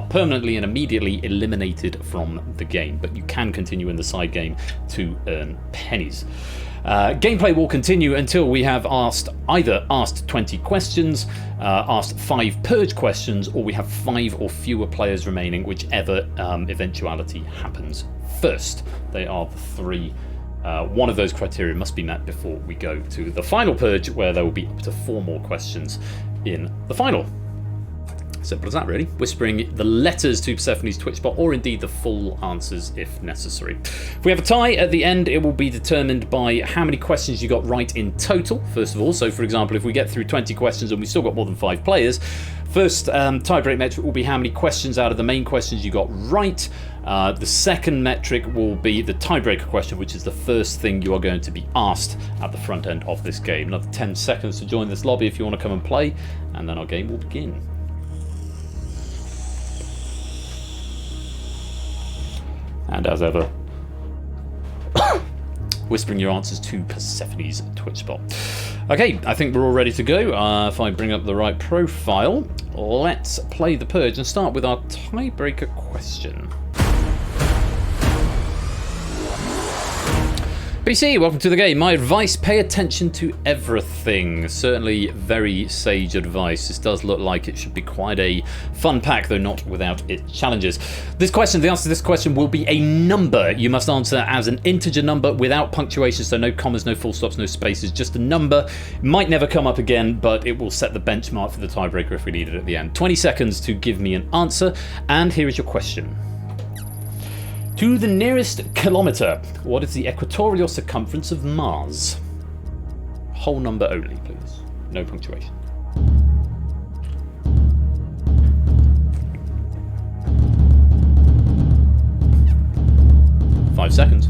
permanently and immediately eliminated from the game, but you can continue in the side game to earn pennies. Gameplay will continue until we have either asked 20 questions, asked 5 Purge questions, or we have 5 or fewer players remaining, whichever eventuality happens first. They are the 3. One of those criteria must be met before we go to the final Purge, where there will be up to 4 more questions in the final. Simple as that, really. Whispering the letters to Persephone's Twitch bot, or indeed the full answers if necessary. If we have a tie at the end, it will be determined by how many questions you got right in total, first of all. So, for example, if we get through 20 questions and we still got more than 5 players, first tiebreak metric will be how many questions out of the main questions you got right. The second metric will be the tiebreaker question, which is the first thing you are going to be asked at the front end of this game. Another 10 seconds to join this lobby if you want to come and play, and then our game will begin. And as ever, whispering your answers to Persephone's Twitch bot. Okay, I think we're all ready to go. If I bring up the right profile, let's play the Purge and start with our tiebreaker question. BC, welcome to the game. My advice: pay attention to everything. Certainly very sage advice. This does look like it should be quite a fun pack, though not without its challenges. The answer to this question will be a number. You must answer as an integer number without punctuation, so no commas, no full stops, no spaces, just a number. It might never come up again, but it will set the benchmark for the tiebreaker if we need it at the end. 20 seconds to give me an answer, and here is your question. To the nearest kilometre, what is the equatorial circumference of Mars? Whole number only, please. No punctuation. 5 seconds.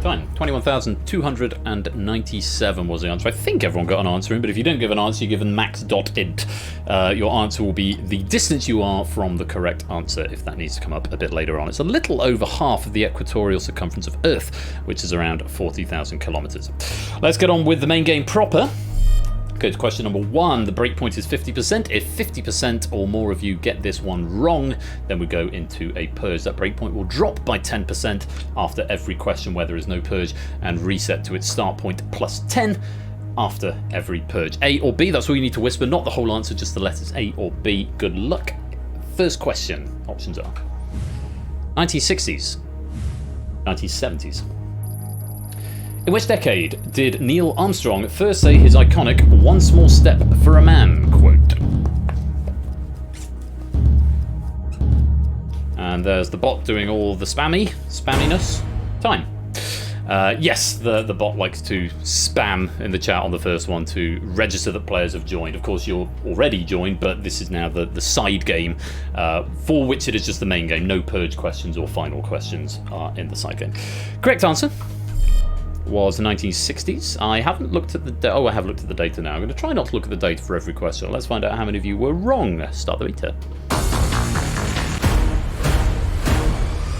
Fine. 21,297 was the answer. I think everyone got an answer in, but if you don't give an answer, you're given max.int. Your answer will be the distance you are from the correct answer, if that needs to come up a bit later on. It's a little over half of the equatorial circumference of Earth, which is around 40,000 kilometers. Let's get on with the main game proper. Okay, to question number 1. The breakpoint is 50%. If 50% or more of you get this one wrong, then we go into a Purge. That breakpoint will drop by 10% after every question where there is no Purge, and reset to its start point plus 10 after every Purge. A or B, that's all you need to whisper, not the whole answer, just the letters A or B. Good luck. First question. Options are 1960s, 1970s, In which decade did Neil Armstrong first say his iconic "One Small Step for a Man" quote? And there's the bot doing all the spamminess. Time. Yes, the bot likes to spam in the chat on the first one to register that players have joined. Of course, you're already joined, but this is now the side game, for which it is just the main game. No purge questions or final questions are in the side game. Correct answer was the 1960s. I haven't looked at the I have looked at the data now. I'm going to try not to look at the data for every question. Let's find out how many of you were wrong. Start the meter.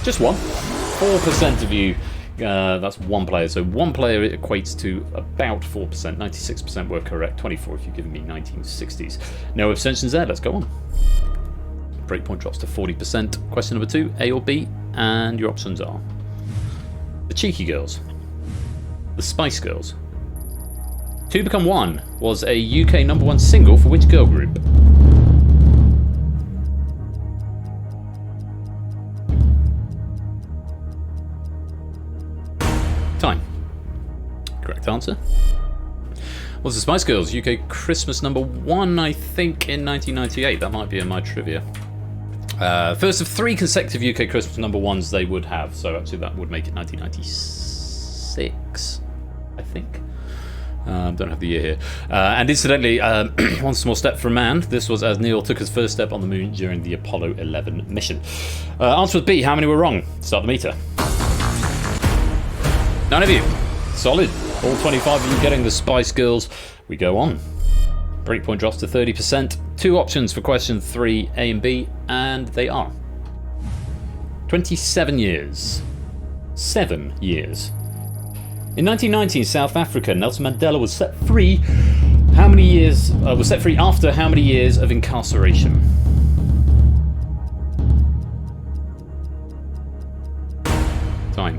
Just one. 4% of you. That's one player. So one player equates to about 4%. 96% were correct. 24 if you're giving me 1960s. No abstentions there. Let's go on. Breakpoint drops to 40%. Question number 2, A or B, and your options are the Cheeky Girls, the Spice Girls. Two Become One was a UK #1 single for which girl group? Time. Correct answer. Was the Spice Girls UK Christmas #1, I think, in 1998. That might be in my trivia. First of 3 consecutive UK Christmas #1s they would have, so actually that would make it 1996, I think. Don't have the year here. And incidentally, One Small Step for a Man, this was as Neil took his first step on the moon during the Apollo 11 mission. Answer was B. How many were wrong? Start the meter. None of you. Solid. All 25 of you getting the Spice Girls. We go on. Breakpoint drops to 30%. 2 options for question 3, A and B, and they are 27 years. 7 years. In 1990, South Africa, Nelson Mandela was set free. How many years? Was set free after how many years of incarceration? Time.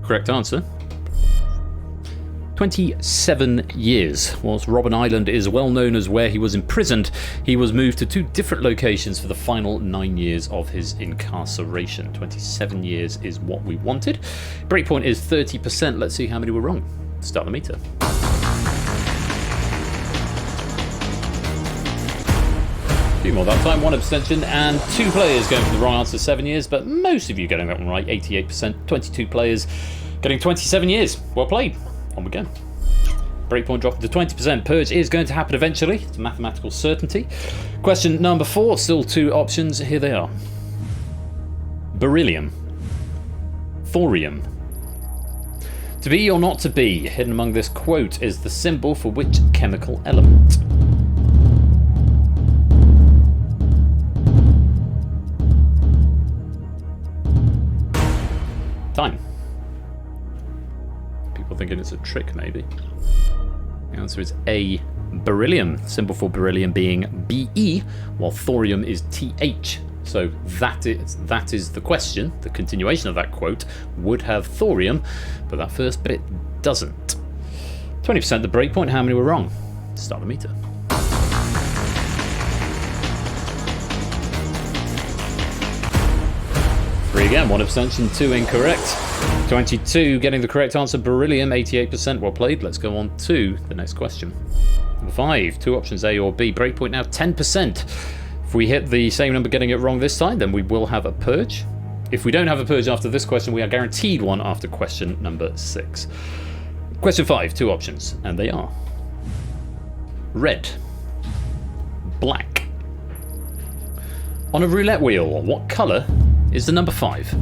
Correct answer. 27 years. Whilst Robben Island is well known as where he was imprisoned, he was moved to 2 different locations for the final 9 years of his incarceration. 27 years is what we wanted. Breakpoint is 30%. Let's see how many were wrong. Start the meter. A few more that time. 1 abstention and 2 players going for the wrong answer. 7 years, but most of you getting that one right. 88%. 22 players getting 27 years. Well played. On we go. Breakpoint dropping to 20%. Purge is going to happen eventually. It's a mathematical certainty. Question number 4. Still 2 options. Here they are. Beryllium. Thorium. To be or not to be, hidden among this quote is the symbol for which chemical element? Time. People thinking it's a trick, maybe. The answer is A, beryllium. Symbol for beryllium being Be, while thorium is Th. So that is the question. The continuation of that quote would have thorium, but that first bit doesn't. 20% the breakpoint. How many were wrong? Start the meter. Again, 1 abstention, 2 incorrect. 22 getting the correct answer. Beryllium, 88%. Well played. Let's go on to the next question. Number 5. 2 options, A or B. Breakpoint now 10%. If we hit the same number getting it wrong this time, then we will have a purge. If we don't have a purge after this question, we are guaranteed one after question number 6. Question 5. 2 options, and they are red, black. On a roulette wheel, what colour is the number 5?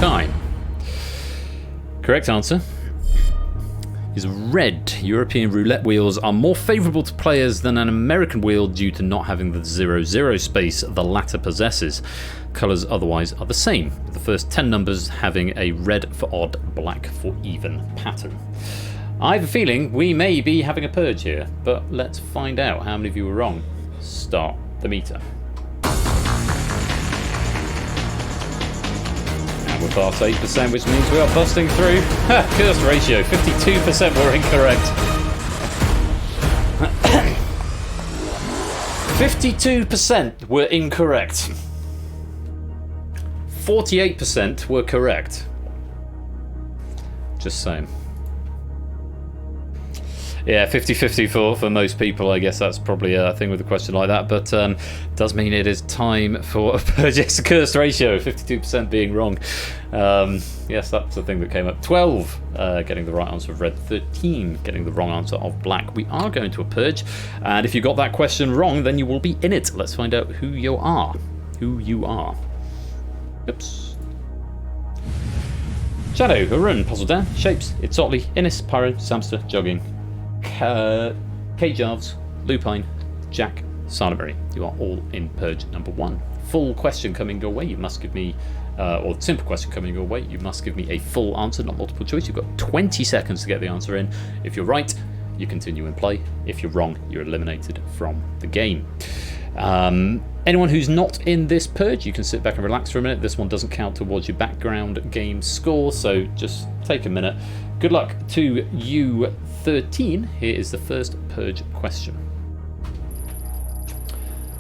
Time. Correct answer is red. European roulette wheels are more favourable to players than an American wheel due to not having the 0-0 space the latter possesses. Colours otherwise are the same, with the first 10 numbers having a red for odd, black for even pattern. I have a feeling we may be having a purge here, but let's find out how many of you were wrong. Start the meter. And we're past 8%, which means we are busting through. Cursed ratio, 52% were incorrect. 52% were incorrect. 48% were correct. Just saying. Yeah, 50-50 for most people. I guess that's probably a thing with a question like that, but does mean it is time for a Purge Cursed ratio, 52% being wrong. Yes, that's the thing that came up. 12 getting the right answer of red, 13 getting the wrong answer of black. We are going to a Purge, and if you got that question wrong, then you will be in it. Let's find out who you are. Who you are. Oops. Shadow, Arun, Puzzle Dan, Shapes, Itzotli, Innis, Pyro, Samster, Jogging, K-Jarves, Lupine, Jack, Sarnaberry. You are all in Purge number 1. Full question coming your way. You must give me, or simple question coming your way. You must give me a full answer, not multiple choice. You've got 20 seconds to get the answer in. If you're right, you continue and play. If you're wrong, you're eliminated from the game. Anyone who's not in this Purge, you can sit back and relax for a minute. This one doesn't count towards your background game score, so just take a minute. Good luck to you 13. Here is the first Purge question.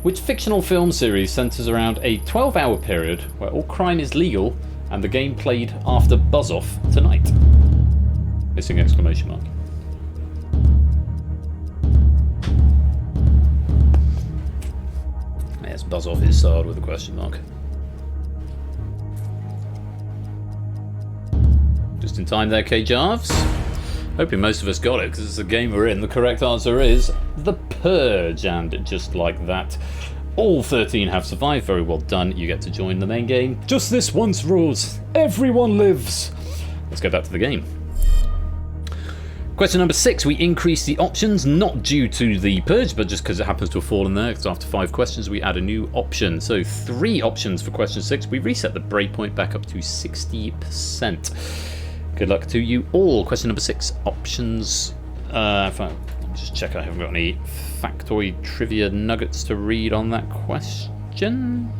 Which fictional film series centres around a 12-hour period where all crime is legal and the game played after buzz-off tonight? Missing exclamation mark. Yes, buzz-off is starred with a question mark. Just in time there, K-Jarves. Hoping most of us got it, because it's the game we're in. The correct answer is The Purge, and just like that, all 13 have survived. Very well done. You get to join the main game. Just this once, rules. Everyone lives. Let's go back to the game. Question number 6. We increase the options, not due to the Purge, but just because it happens to have fallen there, because after 5 questions we add a new option. So 3 options for question 6. We reset the breakpoint back up to 60%. Good luck to you all. Question number 6. Options. Let me just check I haven't got any factoid trivia nuggets to read on that question.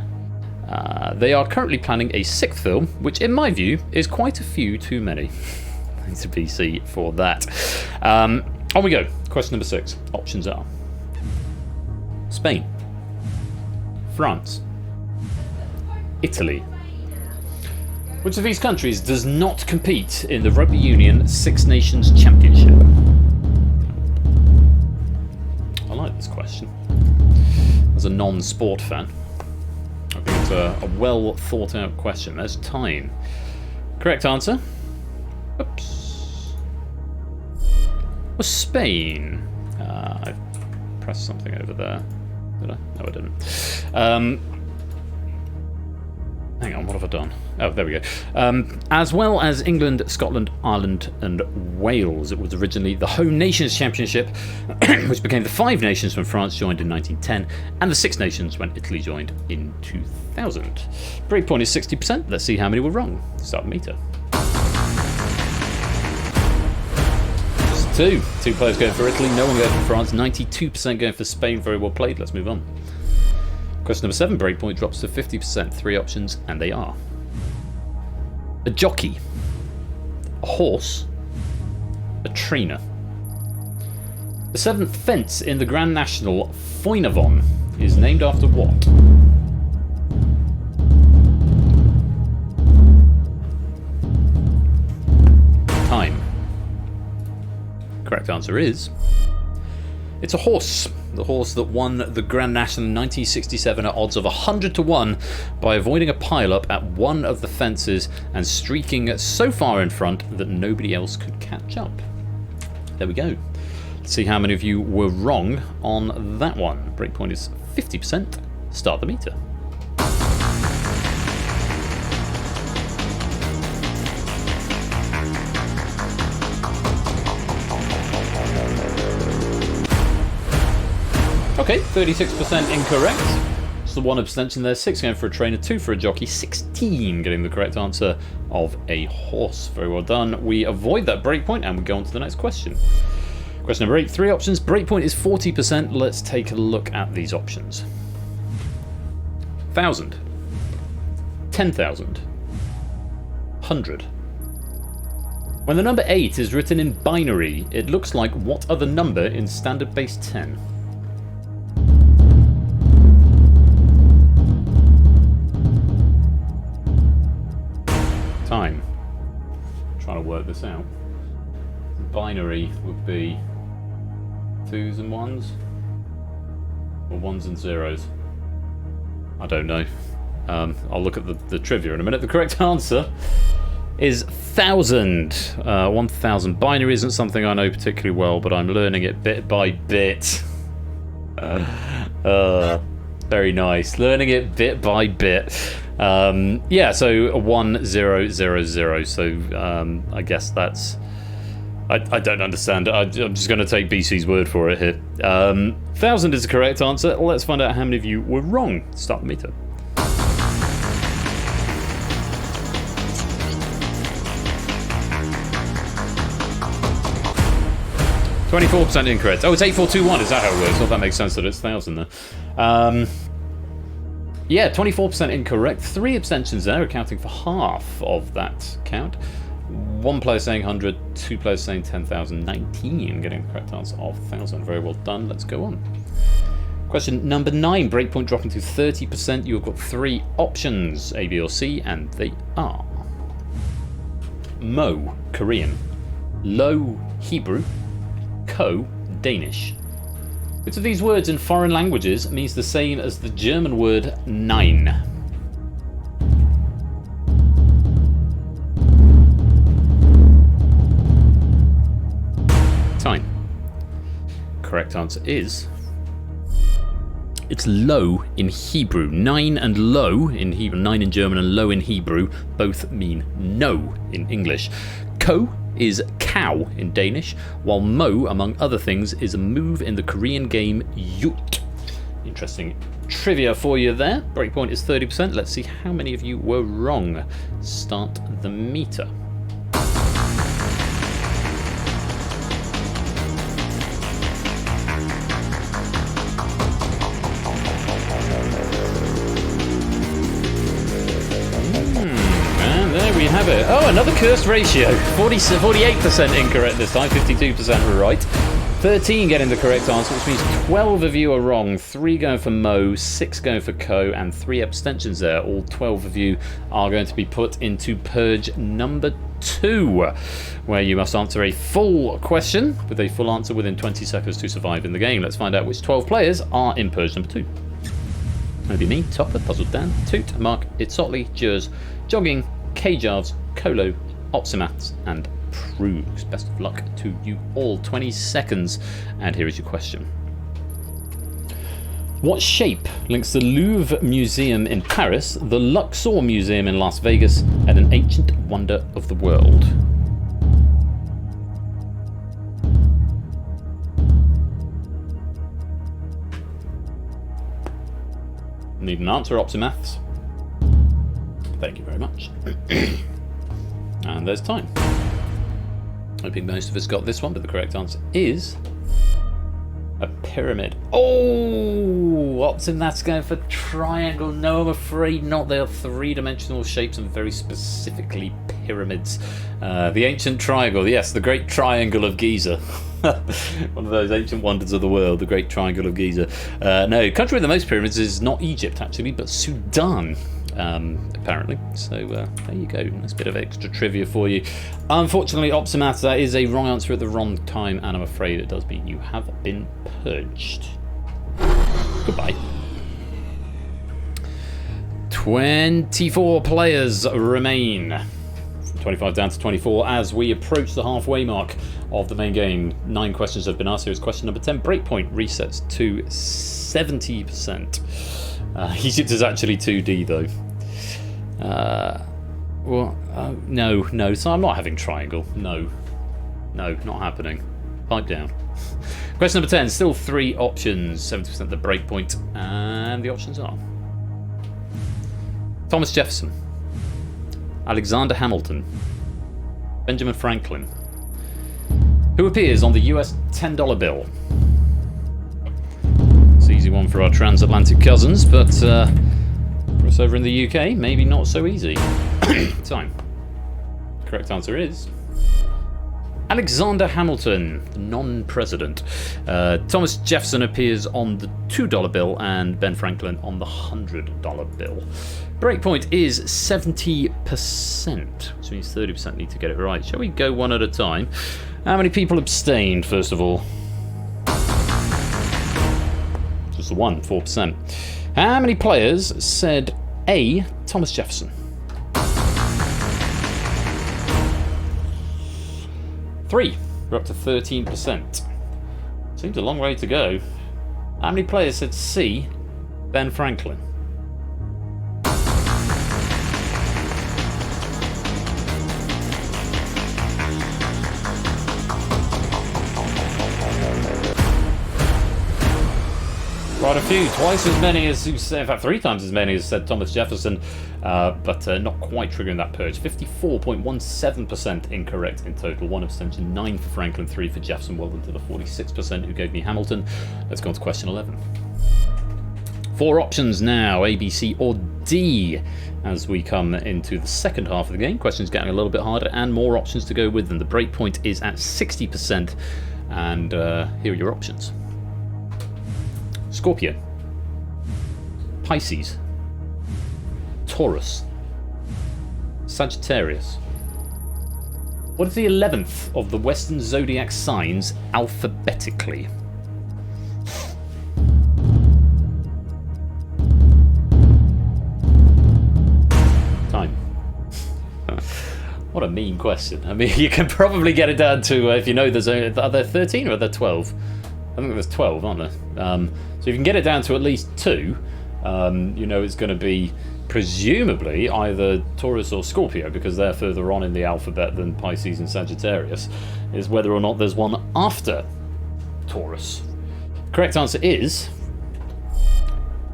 They are currently planning a 6th film, which in my view is quite a few too many. Thanks to PC for that. On we go. Question number 6. Options are Spain, France, Italy. Which of these countries does not compete in the Rugby Union Six Nations Championship? I like this question. As a non-sport fan, I think it's a well thought out question. There's time. Correct answer. Oops. Was Spain. I pressed something over there. Did I? No, I didn't. Hang on, what have I done? Oh, there we go. As well as England, Scotland, Ireland, and Wales. It was originally the Home Nations Championship, which became the 5 Nations when France joined in 1910, and the 6 Nations when Italy joined in 2000. Breakpoint is 60%. Let's see how many were wrong. Start the meter. Just 2. 2 players going for Italy, no one going for France, 92% going for Spain. Very well played. Let's move on. Question number 7, breakpoint drops to 50%. 3 options, and they are a jockey, a horse, a trainer. The 7th fence in the Grand National, Foinavon, is named after what? Time. Correct answer is it's a horse. The horse that won the Grand National in 1967 at odds of 100 to 1 by avoiding a pile-up at one of the fences and streaking so far in front that nobody else could catch up. There we go. Let's see how many of you were wrong on that one. Breakpoint is 50%. Start the meter. Okay, 36% incorrect. It's the 1 abstention there. 6 going for a trainer, 2 for a jockey, 16 getting the correct answer of a horse. Very well done. We avoid that breakpoint and we go on to the next question. Question number 8, 3 options. Breakpoint is 40%. Let's take a look at these options. 1,000, 10,000, 100. When the number 8 is written in binary, it looks like what other number in standard base 10? work this out. Binary would be 2s and 1s, or 1s and 0s. I don't know. I'll look at the trivia in a minute. The correct answer is 1,000. 1,000. Binary isn't something I know particularly well, but I'm learning it bit by bit. Very nice. Learning it bit by bit. Yeah, so 1000. So I guess that's. I don't understand. I'm just going to take BC's word for it here. 1,000 is the correct answer. Let's find out how many of you were wrong. Start the meter. 24% incorrect. Oh, it's 8421. Is that how it works? Well, that makes sense that it's 1,000 there. Yeah, 24% incorrect. 3 abstentions there, accounting for half of that count. 1 player saying 100, 2 players saying 10,000, 19 getting the correct answer of 1,000. Very well done. Let's go on. Question number 9. Breakpoint dropping to 30%. You've got 3 options, A, B, or C, and they are Mo, Korean, Lo, Hebrew, Ko, Danish. Which of these words in foreign languages means the same as the German word nein? Time. Correct answer is it's lo in Hebrew. Nein and lo in Hebrew. Nein in German and lo in Hebrew both mean no in English. Ko is cow in Danish, while mo, among other things, is a move in the Korean game Yut. Interesting trivia for you there. Breakpoint is 30%. Let's see how many of you were wrong. Start the meter. We have it. Oh, another cursed ratio. 48% incorrect this time, 52% right. 13 getting the correct answer, which means 12 of you are wrong. 3 going for Mo, 6 going for Ko, and 3 abstentions there. All 12 of you are going to be put into Purge number 2, where you must answer a full question with a full answer within 20 seconds to survive in the game. Let's find out which 12 players are in Purge number 2. Maybe me, Topper, Puzzle Dan, Toot, Mark, Itzotli, Jers, Jogging, K-Jarves, Colo, Opsimaths, and Prugs. Best of luck to you all. 20 seconds, and here is your question. What shape links the Louvre Museum in Paris, the Luxor Museum in Las Vegas, and an ancient wonder of the world? Need an answer, Opsimaths. Thank you very much. And there's time. Hoping most of us got this one, but the correct answer is a pyramid. Oh, Opsimaths going for triangle. No, I'm afraid not. They are 3-dimensional shapes and very specifically pyramids. The ancient triangle, yes, the Great Triangle of Giza. One of those ancient wonders of the world, the Great Triangle of Giza. No, country with the most pyramids is not Egypt actually, but Sudan. Apparently. So there you go. Nice bit of extra trivia for you. Unfortunately, Opsimaths, that is a wrong answer at the wrong time, and I'm afraid it does mean you have been purged. Goodbye. 24 players remain. From 25 down to 24 as we approach the halfway mark of the main game. 9 questions have been asked. Here's question number 10. Breakpoint resets to 70%. Egypt is actually 2D though. No. So I'm not having triangle. No, not happening. Pipe down. Question number 10. Still 3 options. 70% the breakpoint, and the options are Thomas Jefferson, Alexander Hamilton, Benjamin Franklin. Who appears on the US $10 bill? It's an easy one for our transatlantic cousins, but for us over in the UK, maybe not so easy. Time. Correct answer is Alexander Hamilton, the non-president. Thomas Jefferson appears on the $2 bill and Ben Franklin on the $100 bill. Breakpoint is 70%, which means 30% need to get it right. Shall we go one at a time? How many people abstained, first of all? Just the one, 4%. How many players said A, Thomas Jefferson? 3. We're up to 13%. Seems a long way to go. How many players said C, Ben Franklin? Quite a few, twice as many as who said, in fact 3 times as many as said Thomas Jefferson, but not quite triggering that purge. 54.17% incorrect in total, 1 abstention, 9 for Franklin, 3 for Jefferson, well done to the 46% who gave me Hamilton. Let's go on to question 11. 4 options now, A, B, C or D, as we come into the second half of the game. Questions getting a little bit harder and more options to go with them. The breakpoint is at 60%, and here are your options. Scorpio, Pisces, Taurus, Sagittarius. What is the 11th of the Western zodiac signs alphabetically? Time. What a mean question. I mean, you can probably get it down to, if you know there's only, are there 13 or are there 12? I think there's 12, aren't there? So if you can get it down to at least 2, you know it's going to be presumably either Taurus or Scorpio, because they're further on in the alphabet than Pisces and Sagittarius, is whether or not there's one after Taurus. Correct answer is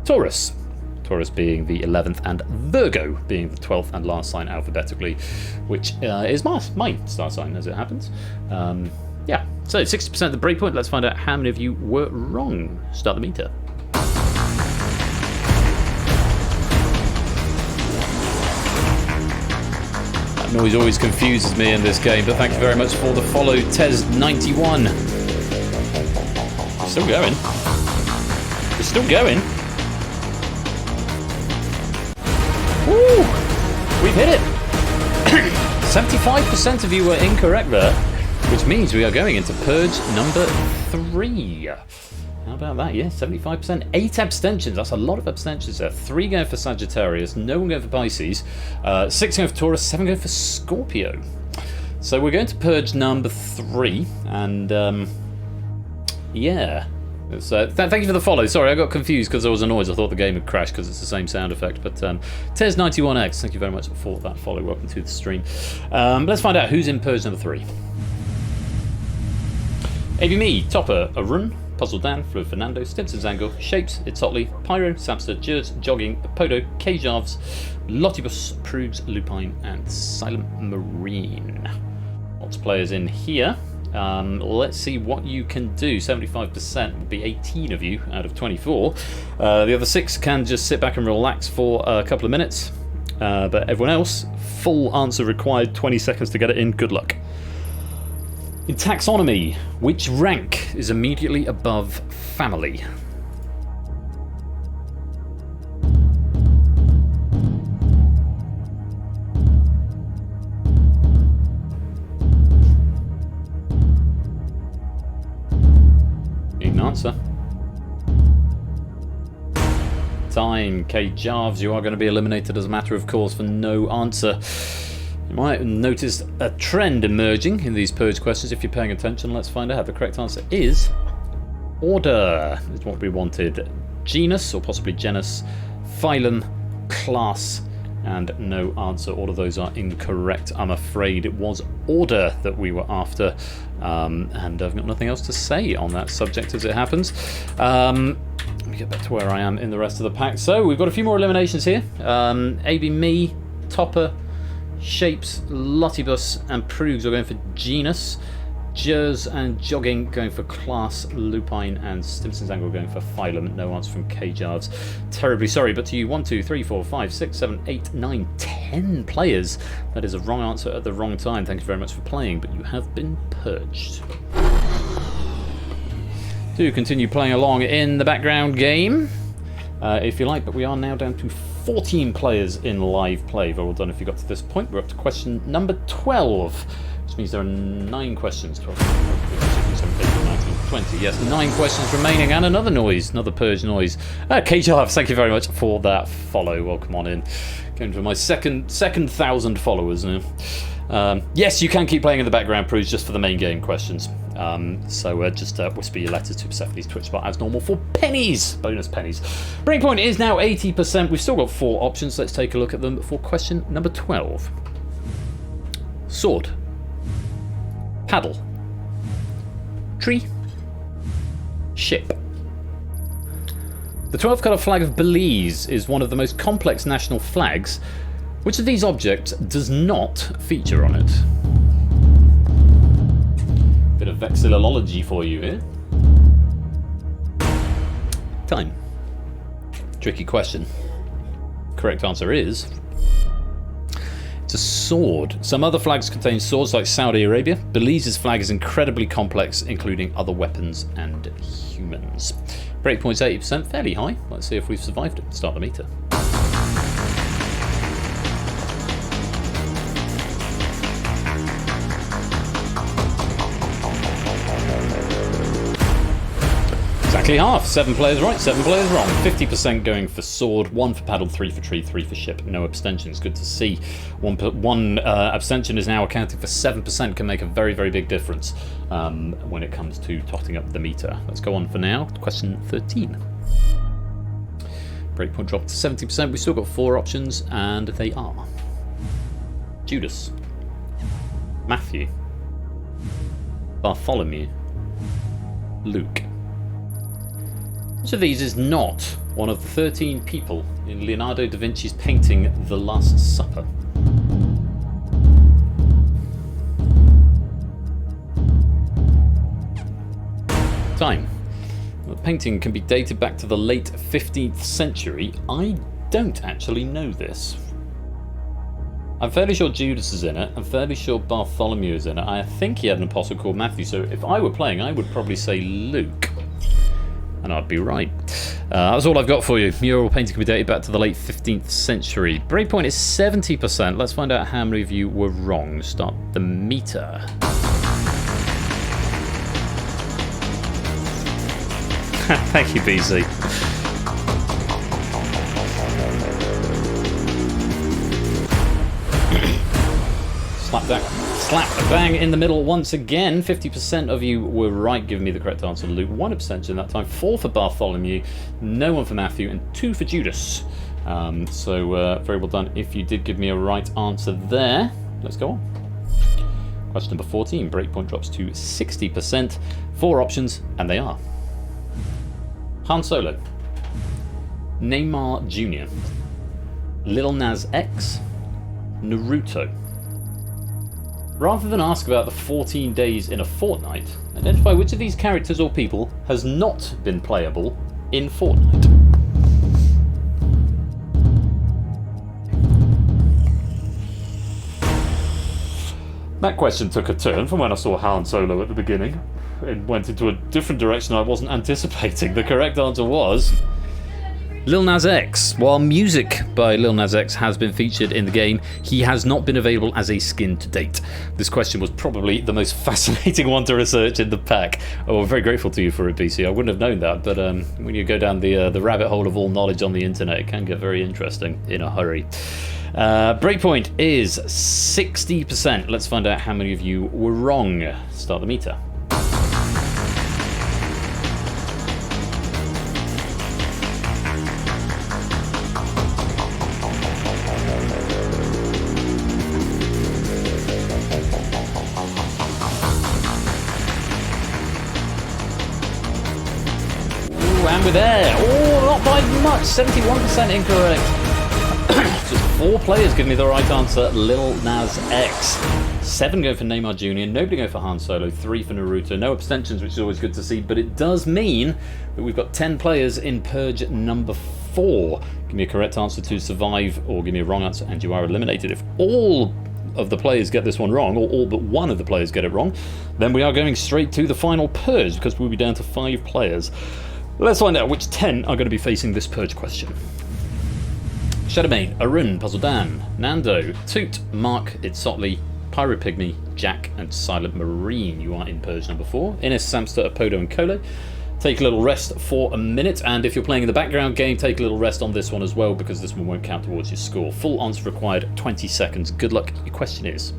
Taurus. Taurus being the 11th and Virgo being the 12th and last sign alphabetically, which is my star sign as it happens. Yeah, so 60% of the breakpoint. Let's find out how many of you were wrong. Start the meter. That noise always confuses me in this game, but thank you very much for the follow, Tez91. Still going. It's still going. Woo! We've hit it. 75% of you were incorrect there, which means we are going into Purge number 3. How about that? Yeah, 75%. 8 abstentions. That's a lot of abstentions there. 3 going for Sagittarius, no one going for Pisces, 6 going for Taurus, 7 going for Scorpio. So we're going to Purge number 3, and yeah. So thank you for the follow. Sorry, I got confused because there was a noise. I thought the game had crashed because it's the same sound effect. But Tez91X, thank you very much for that follow. Welcome to the stream. Let's find out who's in Purge number 3. AB Me, Topper, Arun, Puzzle Dan, Fluid Fernando, Stimson Zango, Shapes, Itzotli, Pyro, Samster, Jers, Jogging, Podo, Kjarvs, Lottibus, Prugs, Lupine, and Silent Marine. Lots of players in here. Let's see what you can do. 75% would be 18 of you out of 24. The other 6 can just sit back and relax for a couple of minutes. But everyone else, full answer required, 20 seconds to get it in. Good luck. In taxonomy, which rank is immediately above family? Need an answer. Time. Kjarvs, you are going to be eliminated as a matter of course for no answer. You might have noticed a trend emerging in these Purge questions if you're paying attention. Let's find out. The correct answer is order, is what we wanted. Genus, or possibly genus, phylum, class, and no answer. All of those are incorrect, I'm afraid. It was order that we were after, and I've got nothing else to say on that subject as it happens. Let me get back to where I am in the rest of the pack. So we've got a few more eliminations here. AB Me, Topper, Shapes, Lottibus, and Prugs are going for genus. Jers and Jogging going for Class, Lupine and Stimson's Angle going for Phylum. No answer from K-Jarves. Terribly sorry, but to you 1, 2, 3, 4, 5, 6, 7, 8, 9, 10 players. That is a wrong answer at the wrong time. Thank you very much for playing, but you have been purged. Do continue playing along in the background game, if you like, but we are now down to 14 players in live play. Very well done if you got to this point. We're up to question number 12. Which means there are 9 questions. 12, 15, 17, 18, 19, 20. Yes, 9 questions remaining, and another noise, another Purge noise. K-Jarves, thank you very much for that follow. Welcome on in. Going to my second 1,000 followers now. Yes, you can keep playing in the background, Purge, just for the main game questions. So just whisper your letters to Persephone's Twitch bot as normal for pennies, bonus pennies. Breakpoint is now 80%. We've still got 4 options. Let's take a look at them for question number 12. Sword. Paddle. Tree. Ship. The 12-colour flag of Belize is one of the most complex national flags. Which of these objects does not feature on it? Bit of vexillology for you here. Time. Tricky question. Correct answer is... it's a sword. Some other flags contain swords like Saudi Arabia. Belize's flag is incredibly complex, including other weapons and humans. Breakpoint's 80%, fairly high. Let's see if we've survived it. Start the meter. Exactly half. 7 players right, 7 players wrong. 50% going for sword, 1 for paddle, 3 for tree, 3 for ship. No abstentions. Good to see. One abstention is now accounting for 7%. Can make a very, very big difference when it comes to totting up the meter. Let's go on for now. Question 13. Breakpoint dropped to 70%. We've still got 4 options, and they are Judas, Matthew, Bartholomew, Luke. Which of these is not one of the 13 people in Leonardo da Vinci's painting The Last Supper? Time. The painting can be dated back to the late 15th century. I don't actually know this. I'm fairly sure Judas is in it. I'm fairly sure Bartholomew is in it. I think he had an apostle called Matthew, so if I were playing, I would probably say Luke. And I'd be right. That's all I've got for you. Mural painting can be dated back to the late 15th century. Breakpoint is 70%. Let's find out how many of you were wrong. Start the meter. Thank you, BC. Slap bang in the middle once again. 50% of you were right, giving me the correct answer. Luke, 1 abstention that time, 4 for Bartholomew, no one for Matthew, and 2 for Judas. So very well done if you did give me a right answer there. Let's go on. Question number 14. Breakpoint drops to 60%. 4 options, and they are Han Solo, Neymar Jr., Lil Nas X, Naruto. Rather than ask about the 14 days in a fortnight, identify which of these characters or people has not been playable in Fortnite. That question took a turn from when I saw Han Solo at the beginning. It went into a different direction I wasn't anticipating. The correct answer was Lil Nas X. While music by Lil Nas X has been featured in the game, he has not been available as a skin to date. This question was probably the most fascinating one to research in the pack. Oh, I'm very grateful to you for it, BC. I wouldn't have known that, but when you go down the rabbit hole of all knowledge on the internet, it can get very interesting in a hurry. Breakpoint is 60%. Let's find out how many of you were wrong. Start the meter. And we're there. Oh, not by much. 71% incorrect. Just 4 players give me the right answer. Lil Nas X. 7 go for Neymar Jr. Nobody go for Han Solo. 3 for Naruto. No abstentions, which is always good to see. But it does mean that we've got 10 players in Purge number 4. Give me a correct answer to survive, or give me a wrong answer, and you are eliminated. If all of the players get this one wrong, or all but one of the players get it wrong, then we are going straight to the final Purge, because we'll be down to 5 players. Let's find out which 10 are going to be facing this Purge question. Shadowbane, Arun, Puzzle Dan, Nando, Toot, Mark, Itsotley, Pyro Pygmy, Jack, and Silent Marine. You are in Purge number 4. Innes, Samster, Apodo, and Kolo. Take a little rest for a minute, and if you're playing in the background game, take a little rest on this one as well, because this one won't count towards your score. Full answer required, 20 seconds. Good luck. Your question is: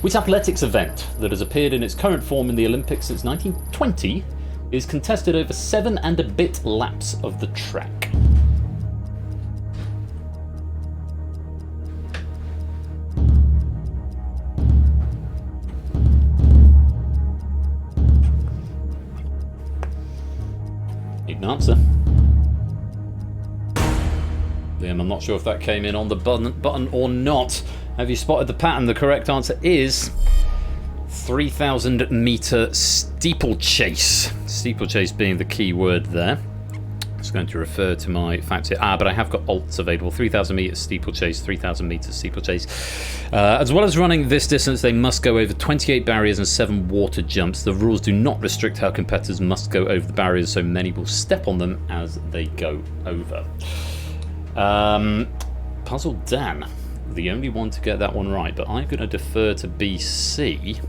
which athletics event that has appeared in its current form in the Olympics since 1920 is contested over 7 and a bit laps of the track? Need an answer. Liam, I'm not sure if that came in on the button or not. Have you spotted the pattern? The correct answer is 3,000 metre steeplechase. Steeplechase being the key word there. Just going to refer to my facts here. But I have got alts available. 3,000 metres steeplechase, 3,000 metres steeplechase. As well as running this distance, they must go over 28 barriers and 7 water jumps. The rules do not restrict how competitors must go over the barriers, so many will step on them as they go over. Puzzle Dan, the only one to get that one right, but I'm going to defer to BC.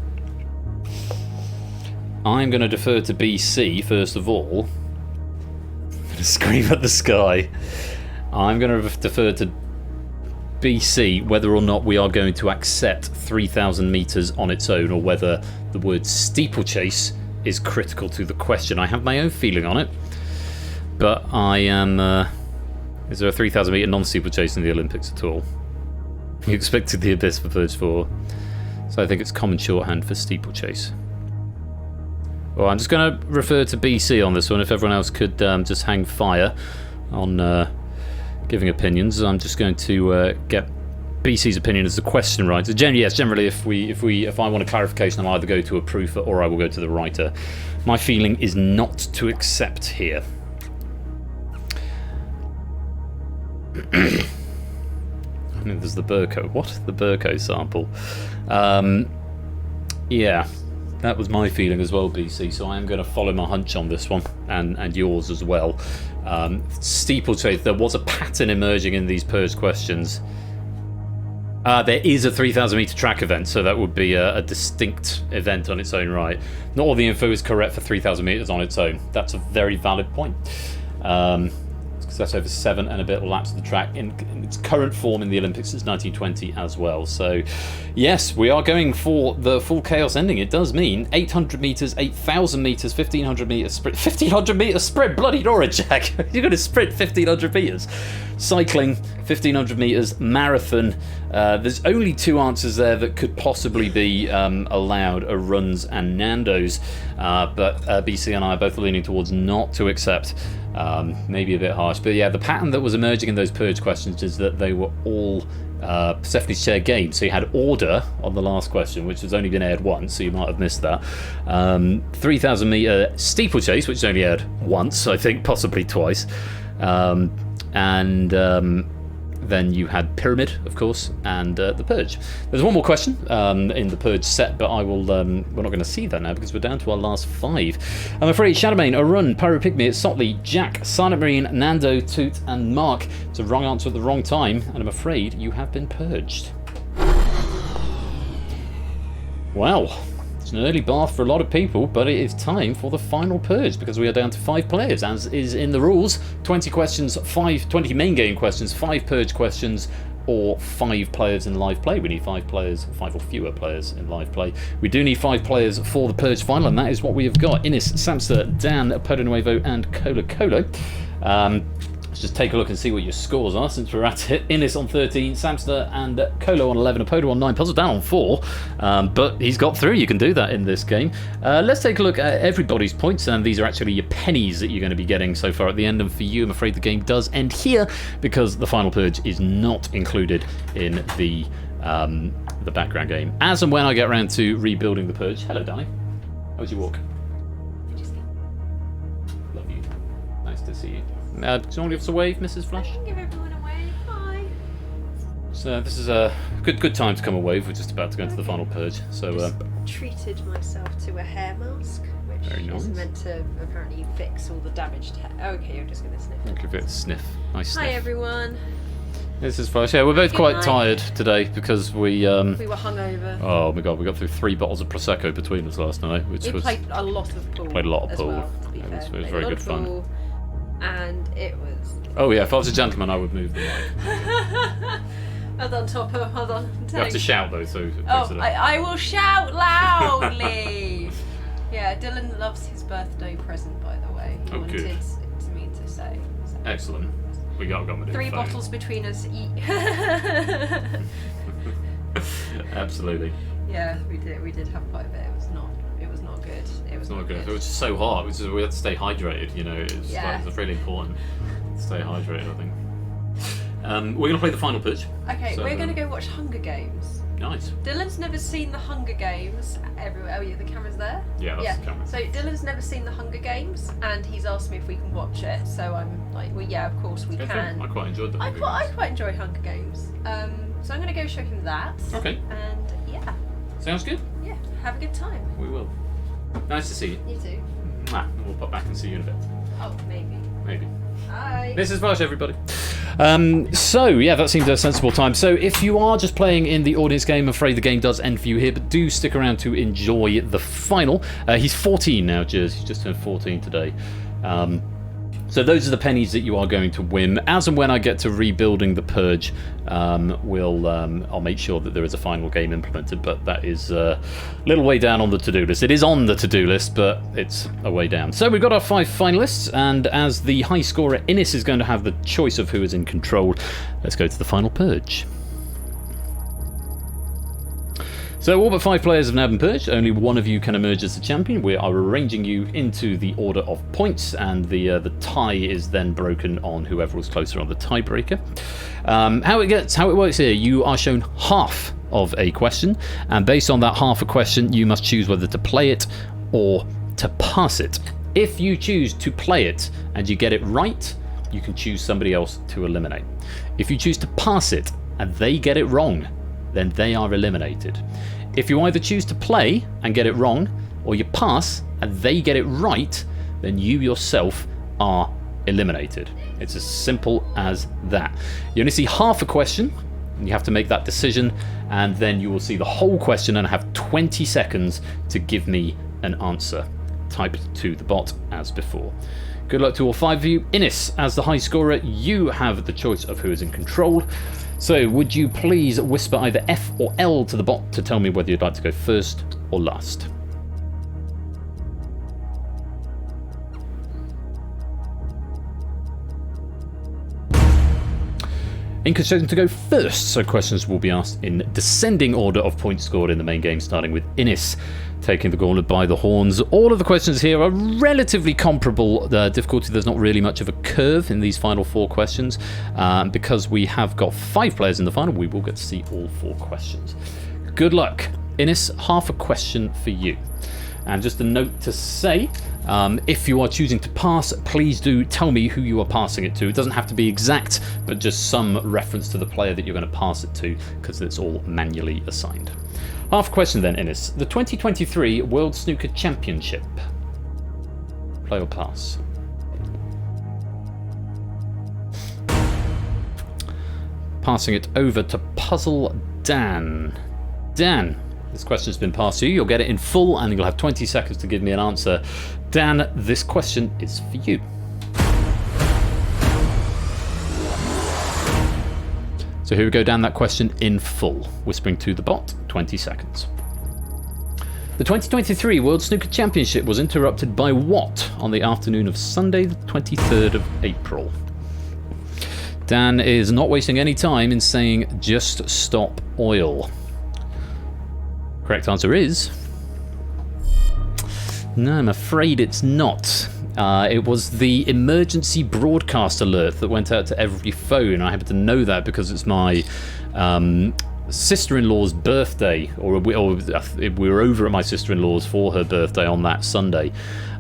I'm going to defer to BC first of all. Scream at the sky. I'm going to defer to BC whether or not we are going to accept 3,000 metres on its own, or whether the word steeplechase is critical to the question. I have my own feeling on it, but I am... is there a 3,000 metre non-steeplechase in the Olympics at all? You expected the Abyss for Purge 4, so I think it's common shorthand for steeplechase. Well, I'm just going to refer to BC on this one. If everyone else could just hang fire on giving opinions, I'm just going to get BC's opinion as the question right. So generally, if I want a clarification, I'll either go to a proofer or I will go to the writer. My feeling is not to accept here. I mean, there's the Burko. What? The Burko sample. Yeah. That was my feeling as well, BC, so I am going to follow my hunch on this one, and yours as well. Steeplechase, there was a pattern emerging in these Purge questions. There is a 3,000 metre track event, so that would be a distinct event on its own right. Not all the info is correct for 3,000 metres on its own. That's a very valid point. That's over 7 and a bit laps of the track in its current form in the Olympics since 1920 as well. So, yes, we are going for the full chaos ending. It does mean 800 metres, 8,000 metres, 1,500 metres sprint. 1,500 metres sprint? Bloody Nora, Jack! You're going to sprint 1,500 metres. Cycling, 1,500 metres, marathon. There's only 2 answers there that could possibly be allowed, Aruns and Nando's. But BC and I are both leaning towards not to accept. Maybe a bit harsh, but yeah, the pattern that was emerging in those Purge questions is that they were all Persephone's Chair games. So you had Order on the last question, which has only been aired once, so you might have missed that. 3,000 metre steeplechase, which only aired once, I think, possibly twice. Then you had Pyramid, of course, and the Purge. There's one more question in the Purge set, but I will. We're not going to see that now because we're down to our last 5. I'm afraid Shadowbane, Arun, Pyro Pygmy, Sotley, Jack, Silent Marine, Nando, Toot, and Mark. It's a wrong answer at the wrong time, and I'm afraid you have been purged. Well, it's an early bath for a lot of people, but it is time for the final Purge because we are down to 5 players, as is in the rules. 20 questions, 20 main game questions, 5 Purge questions, or 5 players in live play. We need 5 players, 5 or fewer players in live play. We do need 5 players for the Purge final, and that is what we have got. Innes, Samster, Dan, Podo Nuevo, and Colo Colo. Let's just take a look and see what your scores are since we're at it. Innis on 13, Samster and Kolo on 11, Apodo on 9, Puzzle down on 4. But he's got through. You can do that in this game. Let's take a look at everybody's points, and these are actually your pennies that you're going to be getting so far at the end. And for you, I'm afraid the game does end here because the final purge is not included in the background game. As and when I get around to rebuilding the purge. Hello, Danny. How was your walk? Love you. Nice to see you. Do you want to give us a wave, Mrs. Flash? I can give everyone a wave. Hi. So this is a good time to come away. We're just about to go into the final purge. So Just treated myself to a hair mask, which Very nice. is meant to apparently fix all the damaged hair. Okay, you're just going to sniff. give it a sniff. Nice Hi sniff. everyone. This is Flash. Yeah, we're both Good quite night. tired today because we We were hungover. oh my god, we got through 3 bottles of prosecco between us last night, which We was played a lot of pool. Played a lot of as pool. Well, to be It fair. was Played a very lot good of fun. pool, and it was. Oh yeah, if I was a gentleman, I would move the mic. Hold on, Topper. Hold on. You have to shout though, so. it Oh, picks it up. I will shout loudly. Yeah, Dylan loves his birthday present, by the way. He Oh, wanted good. me to say. So. Excellent. We got with it. 3 bottles between us. Absolutely. Yeah, we did have quite a bit. It was not good. It was It's not good. It was just so hot. We had to stay hydrated. You know, it's really important to stay hydrated. I think. We're gonna play the final pitch. Okay, So, we're gonna go watch Hunger Games. Nice. Dylan's never seen the Hunger Games everywhere. Oh yeah, the camera's there? Yeah, that's the camera. So Dylan's never seen the Hunger Games, and he's asked me if we can watch it. So I'm like, well, yeah, of course we Go for it. can. I quite enjoyed the I Hunger quite, Games. enjoy Hunger Games. So I'm gonna go show him that. Okay. And yeah, Sounds good. yeah, have a good time. We will. Nice to see you. You too. Mwah. And we'll pop back and see you in a bit. Oh, maybe. Maybe. Bye. This is Vash, everybody. So, yeah, that seems a sensible time. So, if you are just playing in the audience game, I'm afraid the game does end for you here, but do stick around to enjoy the final. He's 14 now, Jez. He's just turned 14 today. So those are the pennies that you are going to win. As and when I get to rebuilding the Purge, I'll make sure that there is a final game implemented, but that is a little way down on the to-do list. It is on the to-do list, but it's a way down. So we've got our 5 finalists, and as the high scorer, Innis is going to have the choice of who is in control. Let's go to the final Purge. So all but 5 players have now been purged. Only one of you can emerge as the champion. We are arranging you into the order of points, and the tie is then broken on whoever was closer on the tiebreaker. How it works here, you are shown half of a question, and based on that half a question, you must choose whether to play it or to pass it. If you choose to play it and you get it right, you can choose somebody else to eliminate. If you choose to pass it and they get it wrong, then they are eliminated. If you either choose to play and get it wrong, or you pass and they get it right, then you yourself are eliminated. It's as simple as that. You only see half a question, and you have to make that decision, and then you will see the whole question and have 20 seconds to give me an answer typed to the bot as before. Good luck to all 5 of you. Innis, as the high scorer, you have the choice of who is in control. So would you please whisper either F or L to the bot to tell me whether you'd like to go first or last? Inc chosen to go first, so questions will be asked in descending order of points scored in the main game, starting with Innis taking the gauntlet by the horns. All of the questions here are relatively comparable difficulty. There's not really much of a curve in these final 4 questions. Because we have got 5 players in the final, we will get to see all 4 questions. Good luck. Innis, half a question for you. And just a note to say, if you are choosing to pass, please do tell me who you are passing it to. It doesn't have to be exact, but just some reference to the player that you're going to pass it to, because it's all manually assigned. Half a question then, Innis. The 2023 World Snooker Championship. Play or pass? Passing it over to Puzzle Dan. Dan, this question's been passed to you. You'll get it in full, and you'll have 20 seconds to give me an answer. Dan, this question is for you. So here we go down that question in full. Whispering to the bot, 20 seconds. The 2023 World Snooker Championship was interrupted by what on the afternoon of Sunday, the 23rd of April? Dan is not wasting any time in saying just stop oil. Correct answer is... No, I'm afraid it's not. It was the emergency broadcast alert that went out to every phone. I happen to know that because it's my sister-in-law's birthday, or we were over at my sister-in-law's for her birthday on that Sunday,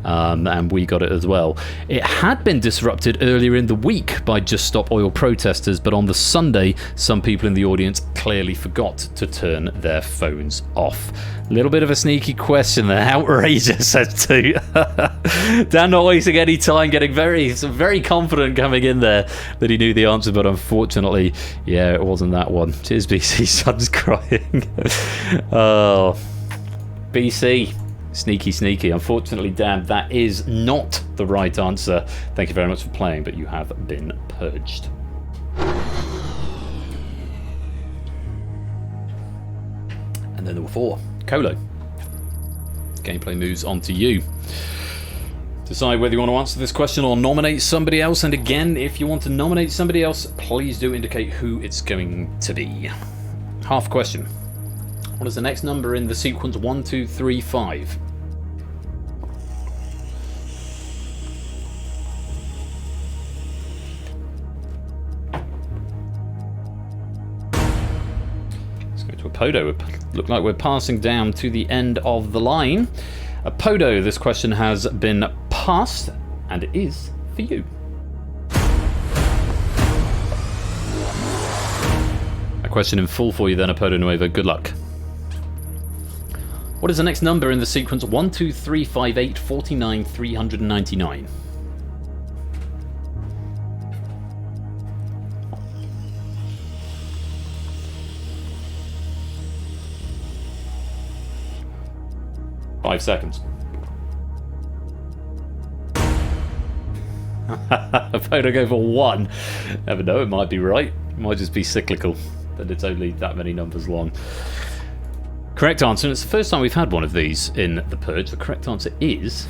and we got it as well. It had been disrupted earlier in the week by Just Stop Oil protesters, but on the Sunday, some people in the audience clearly forgot to turn their phones off. A little bit of a sneaky question there. Outrageous as to Dan not wasting any time, getting very confident coming in there that he knew the answer, but unfortunately, yeah, it wasn't that one. Cheers, BC. Son's crying. Oh, BC. Sneaky. Unfortunately, Dan, that is not the right answer. Thank you very much for playing, but you have been purged. And then there were 4. Colo. Gameplay moves on to you. Decide whether you want to answer this question or nominate somebody else. And again, if you want to nominate somebody else, please do indicate who it's going to be. Half question. What is the next number in the sequence 1, 2, 3, 5? Let's go to Apodo. Look like we're passing down to the end of the line. Apodo, this question has been passed, and it is for you. A question in full for you then, Apodo Nuevo. Good luck. What is the next number in the sequence 1, 2, 3, 5, 8, 49, 399? Five seconds. Apodo go for 1. Never know, it might be right. It might just be cyclical, that it's only that many numbers long. Correct answer, and it's the first time we've had one of these in the Purge. The correct answer is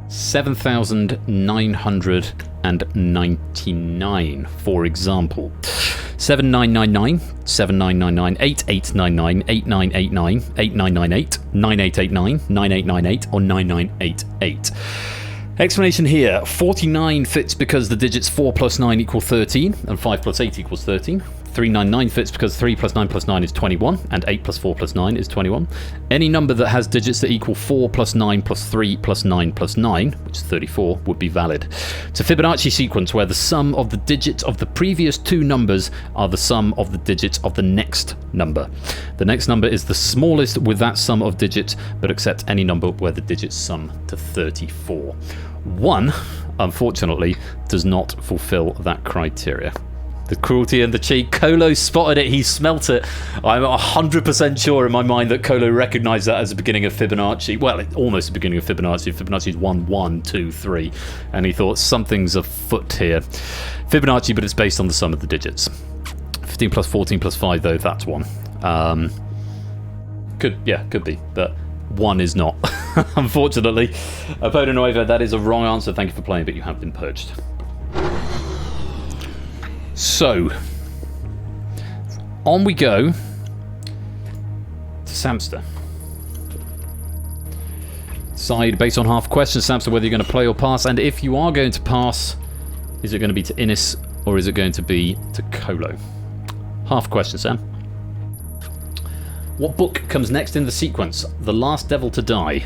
7,999, for example. 7999, 7999, 8899, 8989, 8998, 9889, 9898, or 9988. Explanation here. 49 fits because the digits 4 plus 9 equal 13, and 5 plus 8 equals 13. 399 fits because 3 plus 9 plus 9 is 21, and 8 plus 4 plus 9 is 21. Any number that has digits that equal 4 plus 9 plus 3 plus 9 plus 9, which is 34, would be valid. It's a Fibonacci sequence where the sum of the digits of the previous 2 numbers are the sum of the digits of the next number. The next number is the smallest with that sum of digits, but accept any number where the digits sum to 34. 1, unfortunately, does not fulfill that criteria. The cruelty and the cheek. Colo spotted it. He smelt it. I'm 100% sure in my mind that Colo recognised that as the beginning of Fibonacci. Well, almost the beginning of Fibonacci. Fibonacci is 1, 1, 2, 3. And he thought something's afoot here. Fibonacci, but it's based on the sum of the digits. 15 plus 14 plus 5, though, that's 1. Could be. But 1 is not. Unfortunately. Apodo Nuevo, that is a wrong answer. Thank you for playing, but you have been purged. So, on we go to Samster. Decide based on half question, Samster, whether you're going to play or pass, and if you are going to pass, is it going to be to Innis or is it going to be to Colo? Half question, Sam. What book comes next in the sequence? The Last Devil to Die.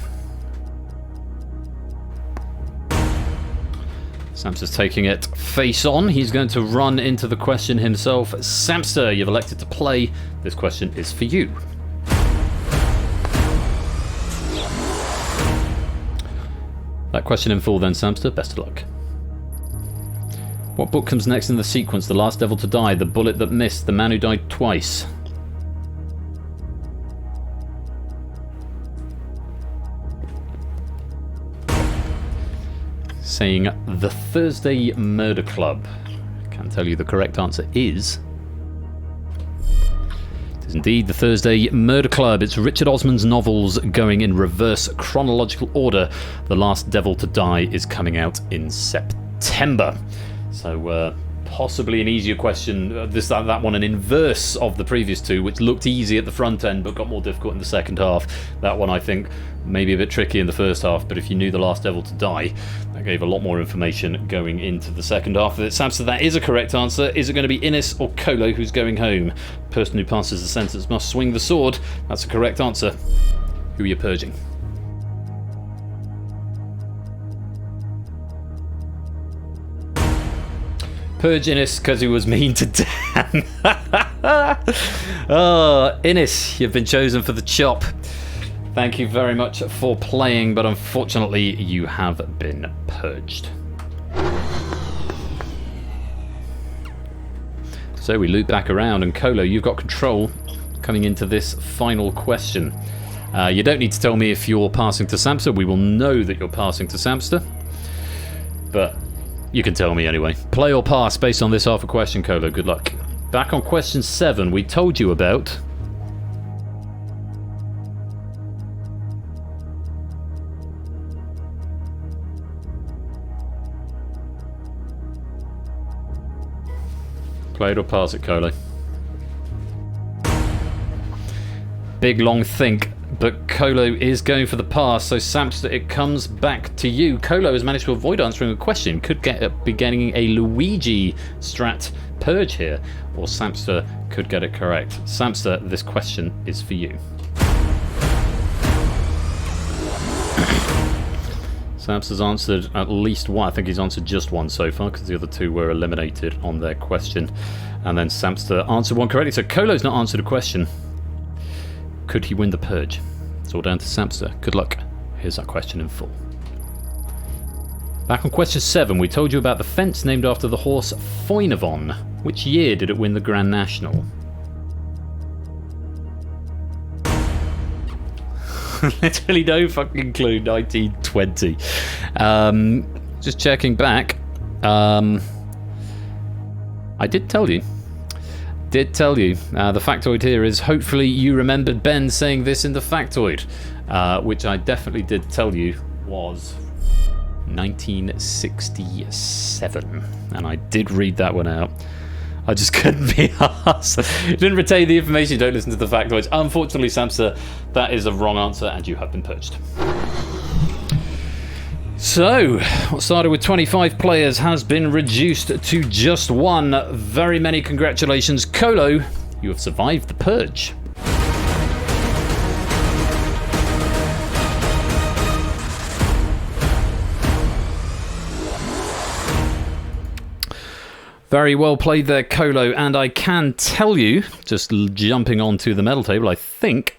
Samster's taking it face on. He's going to run into the question himself. Samster, you've elected to play. This question is for you. That question in full then, Samster. Best of luck. What book comes next in the sequence? The Last Devil to Die, The Bullet That Missed, The Man Who Died Twice. Saying The Thursday Murder Club. Can't tell you the correct answer is... It is indeed The Thursday Murder Club. It's Richard Osman's novels going in reverse chronological order. The Last Devil to Die is coming out in September. So possibly an easier question. That one an inverse of the previous two, which looked easy at the front end but got more difficult in the second half. That one I think maybe a bit tricky in the first half, but if you knew the last devil to die, that gave a lot more information going into the second half of it. Samster, that is a correct answer. Is it going to be Innes or Kolo who's going home? Person who passes the sentence must swing the sword. That's a correct answer. Who are you purging? Purge Innes because he was mean to Dan. Oh, Innes, you've been chosen for the chop. Thank you very much for playing, but unfortunately you have been purged. So we loop back around, and Kolo, you've got control coming into this final question. You don't need to tell me if you're passing to Samster. We will know that you're passing to Samster. But you can tell me anyway. Play or pass based on this half a question, Kolo. Good luck. Back on question 7, we told you about... Play it or pass it, Kolo. Big long think, but Kolo is going for the pass, so Samster, it comes back to you. Kolo has managed to avoid answering a question. Could be getting a Luigi strat purge here, or Samster could get it correct. Samster, this question is for you. Samster's answered at least one. I think he's answered just one so far, because the other two were eliminated on their question. And then Samster answered one correctly, so Kolo's not answered a question. Could he win the purge? It's all down to Samster. Good luck. Here's that question in full. Back on question 7, we told you about the fence named after the horse Foinavon. Which year did it win the Grand National? Literally no fucking clue. 1920. Just checking back. I did tell you. The factoid here is, hopefully you remembered Ben saying this in the factoid, which I definitely did tell you was 1967, and I did read that one out. I just couldn't be arsed. Didn't retain the information. Don't listen to the factoids. Unfortunately, Samster, that is a wrong answer, and you have been purged. So, what started with 25 players has been reduced to just 1. Very many congratulations, Kolo. You have survived the purge. Very well played there, Kolo, and I can tell you, just jumping onto the medal table, I think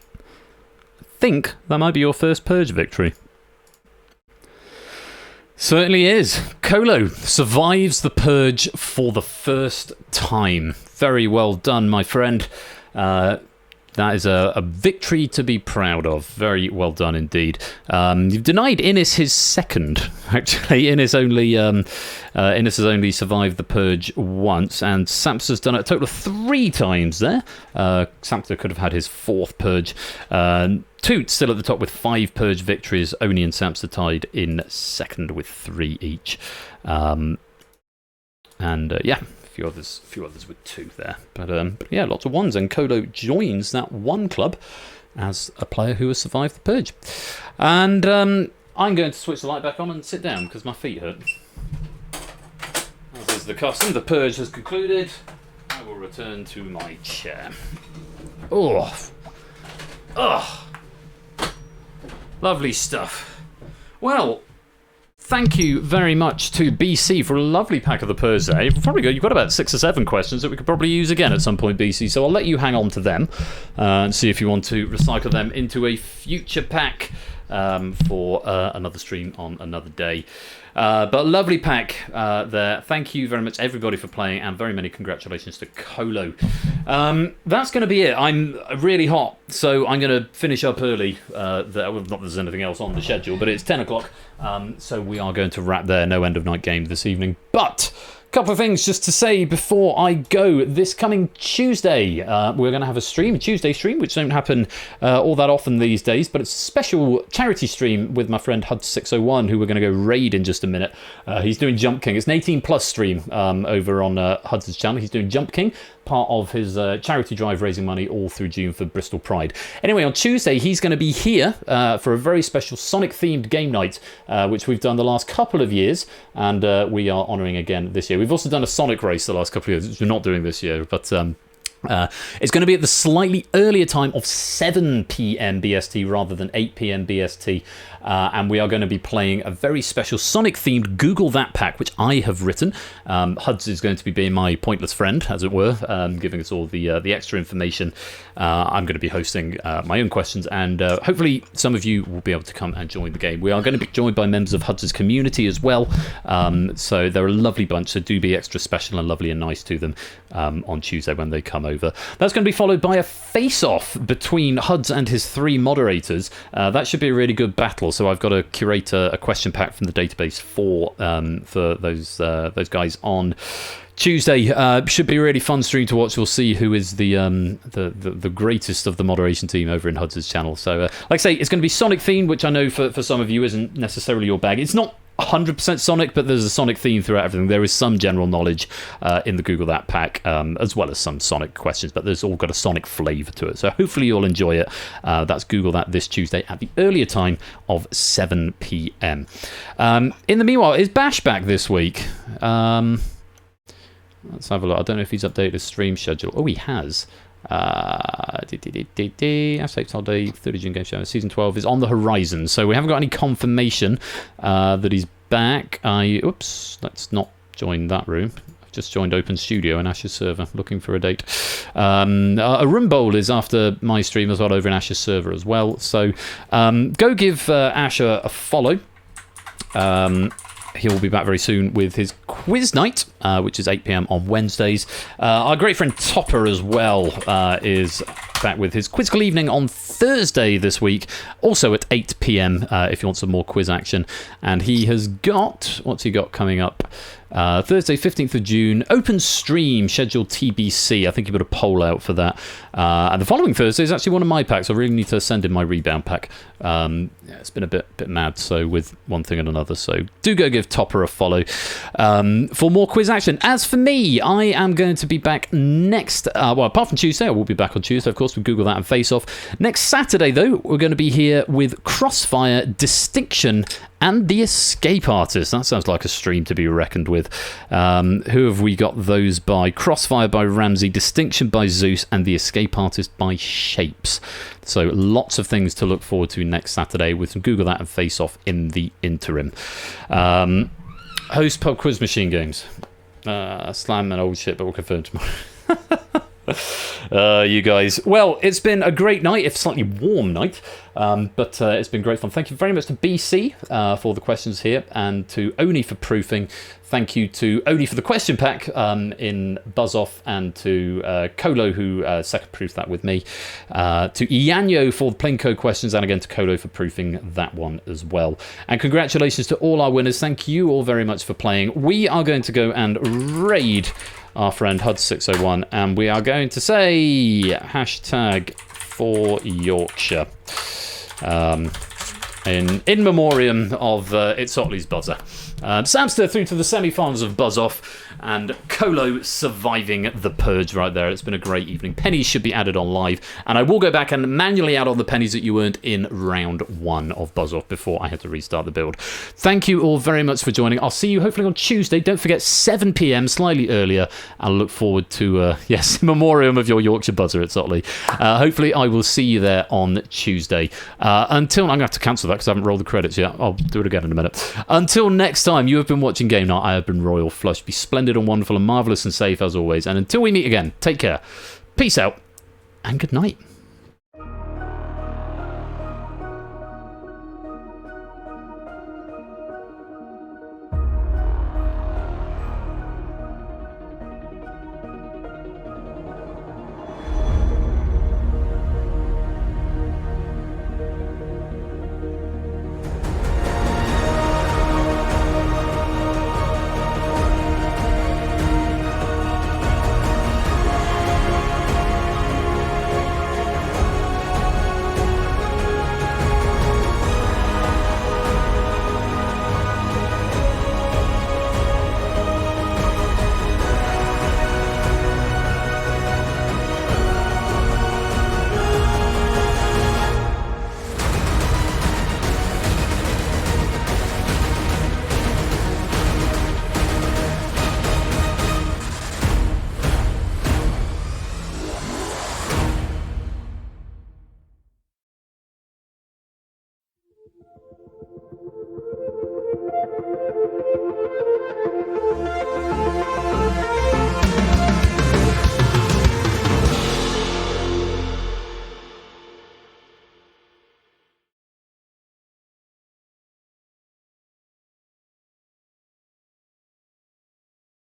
that might be your first purge victory. Certainly is. Kolo survives the purge for the first time. Very well done, my friend. That is a victory to be proud of. Very well done indeed. You've denied Innes his second. Actually, Innes has only survived the purge once, and Samster's done it a total of 3 times there. Samster could have had his 4th purge. Toot still at the top with 5 purge victories. Oni and Samster tied in second with 3 each. Yeah, a few others with 2 there. But yeah, lots of ones. And Kolo joins that 1 club as a player who has survived the purge. And I'm going to switch the light back on and sit down because my feet hurt. As is the custom, the purge has concluded. I will return to my chair. Oh. Lovely stuff. Well, thank you very much to BC for a lovely pack of the Purge there. You've got about 6 or 7 questions that we could probably use again at some point, BC, so I'll let you hang on to them and see if you want to recycle them into a future pack for another stream on another day. But a lovely pack there. Thank you very much, everybody, for playing, and very many congratulations to Kolo. That's going to be it. I'm really hot, so I'm going to finish up early. Not that there's anything else on the schedule, but it's 10 o'clock, so we are going to wrap there. No end of night game this evening. But Couple of things just to say before I go. This coming Tuesday, we're going to have a Tuesday stream, which don't happen all that often these days, but it's a special charity stream with my friend Hud601, who we're going to go raid in just a minute. He's doing Jump King. It's an 18+ stream over on Hud's channel. He's doing Jump King, part of his charity drive raising money all through June for Bristol Pride. Anyway, on Tuesday, he's going to be here for a very special Sonic-themed game night, which we've done the last couple of years, and we are honouring again this year. We've also done a Sonic race the last couple of years, which we're not doing this year, but it's going to be at the slightly earlier time of 7 p.m. BST rather than 8 p.m. BST, and we are going to be playing a very special Sonic-themed Google That pack, which I have written. Huds is going to be being my pointless friend, as it were, giving us all the extra information. I'm going to be hosting my own questions, and hopefully some of you will be able to come and join the game. We are going to be joined by members of Huds' community as well, so they're a lovely bunch, so do be extra special and lovely and nice to them on Tuesday when they come over. That's going to be followed by a face-off between Huds and his 3 moderators. That should be a really good battle, so I've got to curate a question pack from the database for those guys on Tuesday. Should be a really fun stream to watch. We'll see who is the greatest of the moderation team over in Huds' channel. So, like I say, it's going to be Sonic themed, which I know for some of you isn't necessarily your bag. It's not 100% Sonic, but there's a Sonic theme throughout everything. There is some general knowledge in the Google That pack, as well as some Sonic questions, but there's all got a Sonic flavour to it. So hopefully you'll enjoy it. That's Google That this Tuesday at the earlier time of 7 p.m. In the meanwhile, is Bash back this week? Let's have a look. I don't know if he's updated his stream schedule. Oh, he has. Hashtag holiday 30 June game show season 12 is on the horizon, so we haven't got any confirmation that he's back. Oops, let's not join that room. I've just joined Open Studio and Ash's server, looking for a date. A room bowl is after my stream as well over in Ash's server as well, so go give Ash a follow. He'll be back very soon with his quiz night, which is 8 p.m. on Wednesdays. Our great friend Topper as well is back with his quizzical evening on Thursday this week, also at 8 p.m. If you want some more quiz action. And he has got, what's he got coming up? Thursday, 15th of June, open stream, scheduled TBC. I think he put a poll out for that. And the following Thursday is actually one of my packs. I really need to send in my rebound pack. It's been a bit mad, so with one thing and another. So do go give Topper a follow for more quiz action. As for me, I am going to be back next, well, apart from Tuesday, I will be back on Tuesday, of course, with Google That and Face Off. Next Saturday, though, we're going to be here with Crossfire, Distinction, and The Escape Artist. That sounds like a stream to be reckoned with. Who have we got those by? Crossfire by Ramsey, Distinction by Zeus, and The Escape Artist by Shapes. So lots of things to look forward to next Saturday with some Google That and Face Off in the interim. Host Pub Quiz Machine Games. Slam and old shit, but we'll confirm tomorrow. You guys. Well, it's been a great night, if slightly warm night, but it's been great fun. Thank you very much to BC for the questions here, and to Oni for proofing. Thank you to Oni for the question pack in Buzz Off, and to Kolo, who second proofed that with me. To Ianyo for the Plinko questions, and again to Kolo for proofing that one as well. And congratulations to all our winners. Thank you all very much for playing. We are going to go and raid our friend Hud601, and we are going to say hashtag for Yorkshire in memoriam of It's Otley's buzzer. Samster through to the semi-finals of Buzz Off, and Kolo surviving the Purge right there. It's been a great evening. Pennies should be added on live, and I will go back and manually add on the pennies that you earned in round 1 of Buzz Off before I had to restart the build. Thank you all very much for joining. I'll see you hopefully on Tuesday. Don't forget 7 p.m, slightly earlier. I'll look forward to, yes, memoriam of your Yorkshire buzzer at Otley. Hopefully I will see you there on Tuesday. Until, I'm going to have to cancel that because I haven't rolled the credits yet. I'll do it again in a minute. Until next time, you have been watching Game Night. I have been Royal Flush. Be splendid and wonderful and marvellous and safe as always. And until we meet again, take care. Peace out and good night.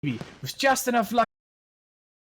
with just enough luck